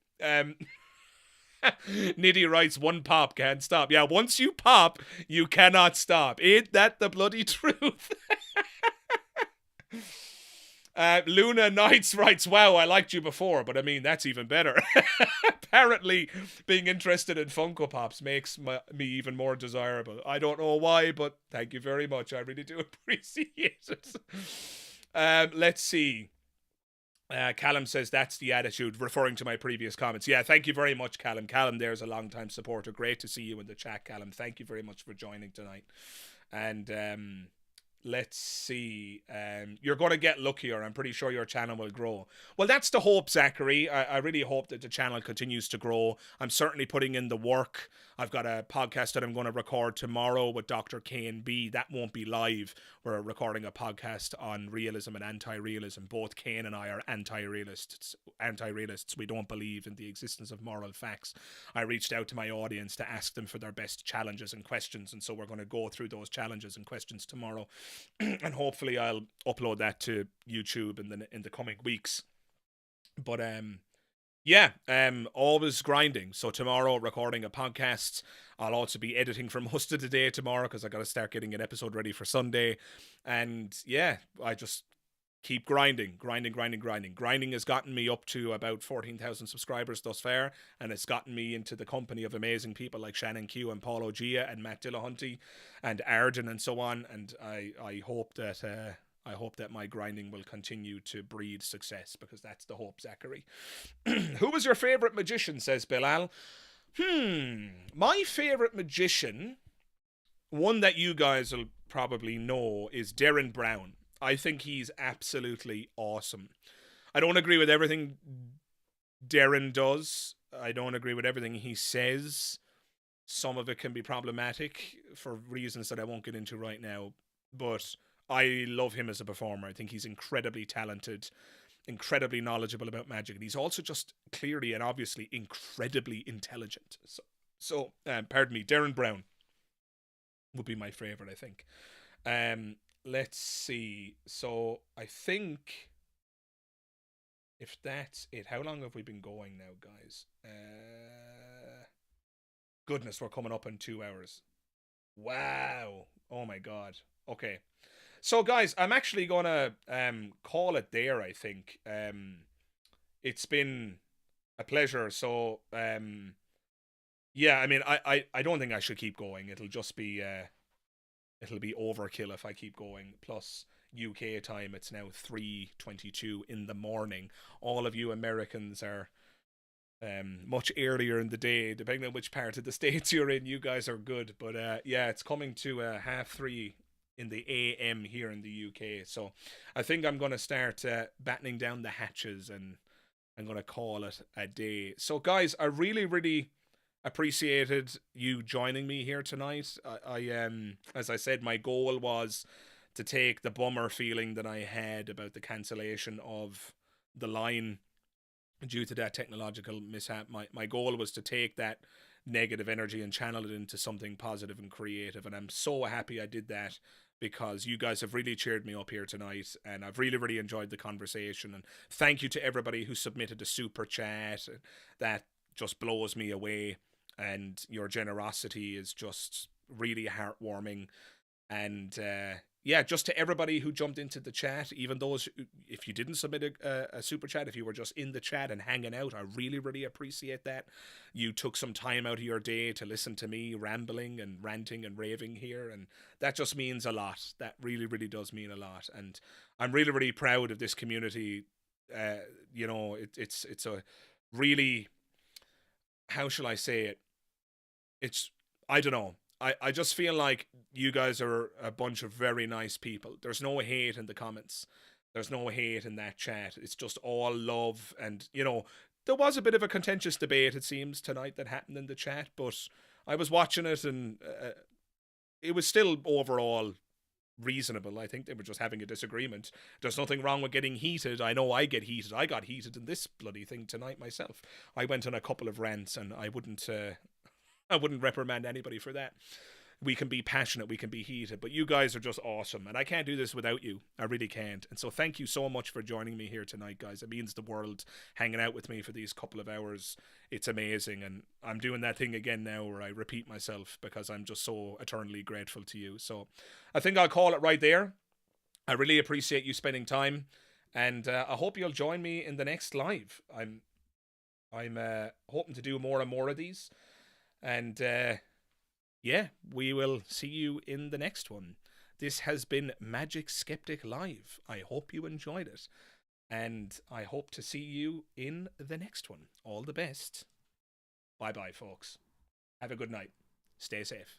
Niddy writes, one pop can't stop. Yeah, once you pop, you cannot stop. Ain't that the bloody truth? Luna Knights writes, wow, I liked you before, but I mean, that's even better. Apparently, being interested in Funko Pops makes me even more desirable. I don't know why, but thank you very much. I really do appreciate it. Let's see. Callum says that's the attitude, referring to my previous comments. Yeah, thank you very much, Callum. Callum, there's a long-time supporter. Great to see you in the chat, Callum. Thank you very much for joining tonight. And let's see. You're going to get luckier. I'm pretty sure your channel will grow. Well, that's the hope, Zachary. I really hope that the channel continues to grow. I'm certainly putting in the work. I've got a podcast that I'm going to record tomorrow with Dr. K&B. That won't be live. We're recording a podcast on realism and anti-realism. Both Kane and I are anti-realists. We don't believe in the existence of moral facts. I reached out to my audience to ask them for their best challenges and questions, and so we're going to go through those challenges and questions tomorrow. And hopefully I'll upload that to YouTube in the coming weeks. But yeah, always grinding. So tomorrow, recording a podcast. I'll also be editing for most of the day tomorrow, because I got to start getting an episode ready for Sunday. And yeah, I just keep grinding. Grinding has gotten me up to about 14,000 subscribers thus far, and it's gotten me into the company of amazing people like Shannon Q and Paul Ogia and Matt Dillahunty and Arden and so on. And I hope that my grinding will continue to breed success, because that's the hope, Zachary. Who was your favorite magician, says Bilal? My favorite magician, one that you guys will probably know, is Darren Brown. I think he's absolutely awesome. I don't agree with everything Darren does. I don't agree with everything he says. Some of it can be problematic for reasons that I won't get into right now. But I love him as a performer. I think he's incredibly talented, incredibly knowledgeable about magic. And he's also just clearly and obviously incredibly intelligent. So pardon me, Darren Brown would be my favorite, I think. Let's see. So I think if that's it, how long have we been going now, guys? Goodness, we're coming up in 2 hours. Wow. Oh my God. Okay. So guys, I'm actually gonna call it there, I think. It's been a pleasure. So yeah, I mean, I don't think I should keep going. It'll just be it'll be overkill if I keep going. Plus UK time, it's now 3:22 in the morning. All of you Americans are much earlier in the day, depending on which part of the states you're in. You guys are good, but yeah, it's coming to 3:30 in the AM here in the UK. So I think I'm gonna start battening down the hatches, and I'm gonna call it a day. So guys, I really, really appreciated you joining me here tonight. As I said, my goal was to take the bummer feeling that I had about the cancellation of the line due to that technological mishap. My goal was to take that negative energy and channel it into something positive and creative. And I'm so happy I did that, because you guys have really cheered me up here tonight, and I've really, really enjoyed the conversation. And thank you to everybody who submitted a super chat. That just blows me away. And your generosity is just really heartwarming. And yeah, just to everybody who jumped into the chat, even those, if you didn't submit a super chat, if you were just in the chat and hanging out, I really, really appreciate that. You took some time out of your day to listen to me rambling and ranting and raving here, and that just means a lot. That really, really does mean a lot. And I'm really, really proud of this community. It's a really, how shall I say it? It's, I don't know. I just feel like you guys are a bunch of very nice people. There's no hate in the comments. There's no hate in that chat. It's just all love. And, there was a bit of a contentious debate, it seems, tonight that happened in the chat. But I was watching it, and it was still overall reasonable. I think they were just having a disagreement. There's nothing wrong with getting heated. I know I get heated. I got heated in this bloody thing tonight myself. I went on a couple of rants, and I wouldn't reprimand anybody for that. We can be passionate, we can be heated, but you guys are just awesome, and I can't do this without you. I really can't. And so thank you so much for joining me here tonight, guys. It means the world, hanging out with me for these couple of hours. It's amazing, and I'm doing that thing again now where I repeat myself because I'm just so eternally grateful to you. So I think I'll call it right there. I really appreciate you spending time, and I hope you'll join me in the next live. I'm hoping to do more and more of these. And yeah, we will see you in the next one. This has been Magic Skeptic Live. I hope you enjoyed it. And I hope to see you in the next one. All the best. Bye bye, folks. Have a good night. Stay safe.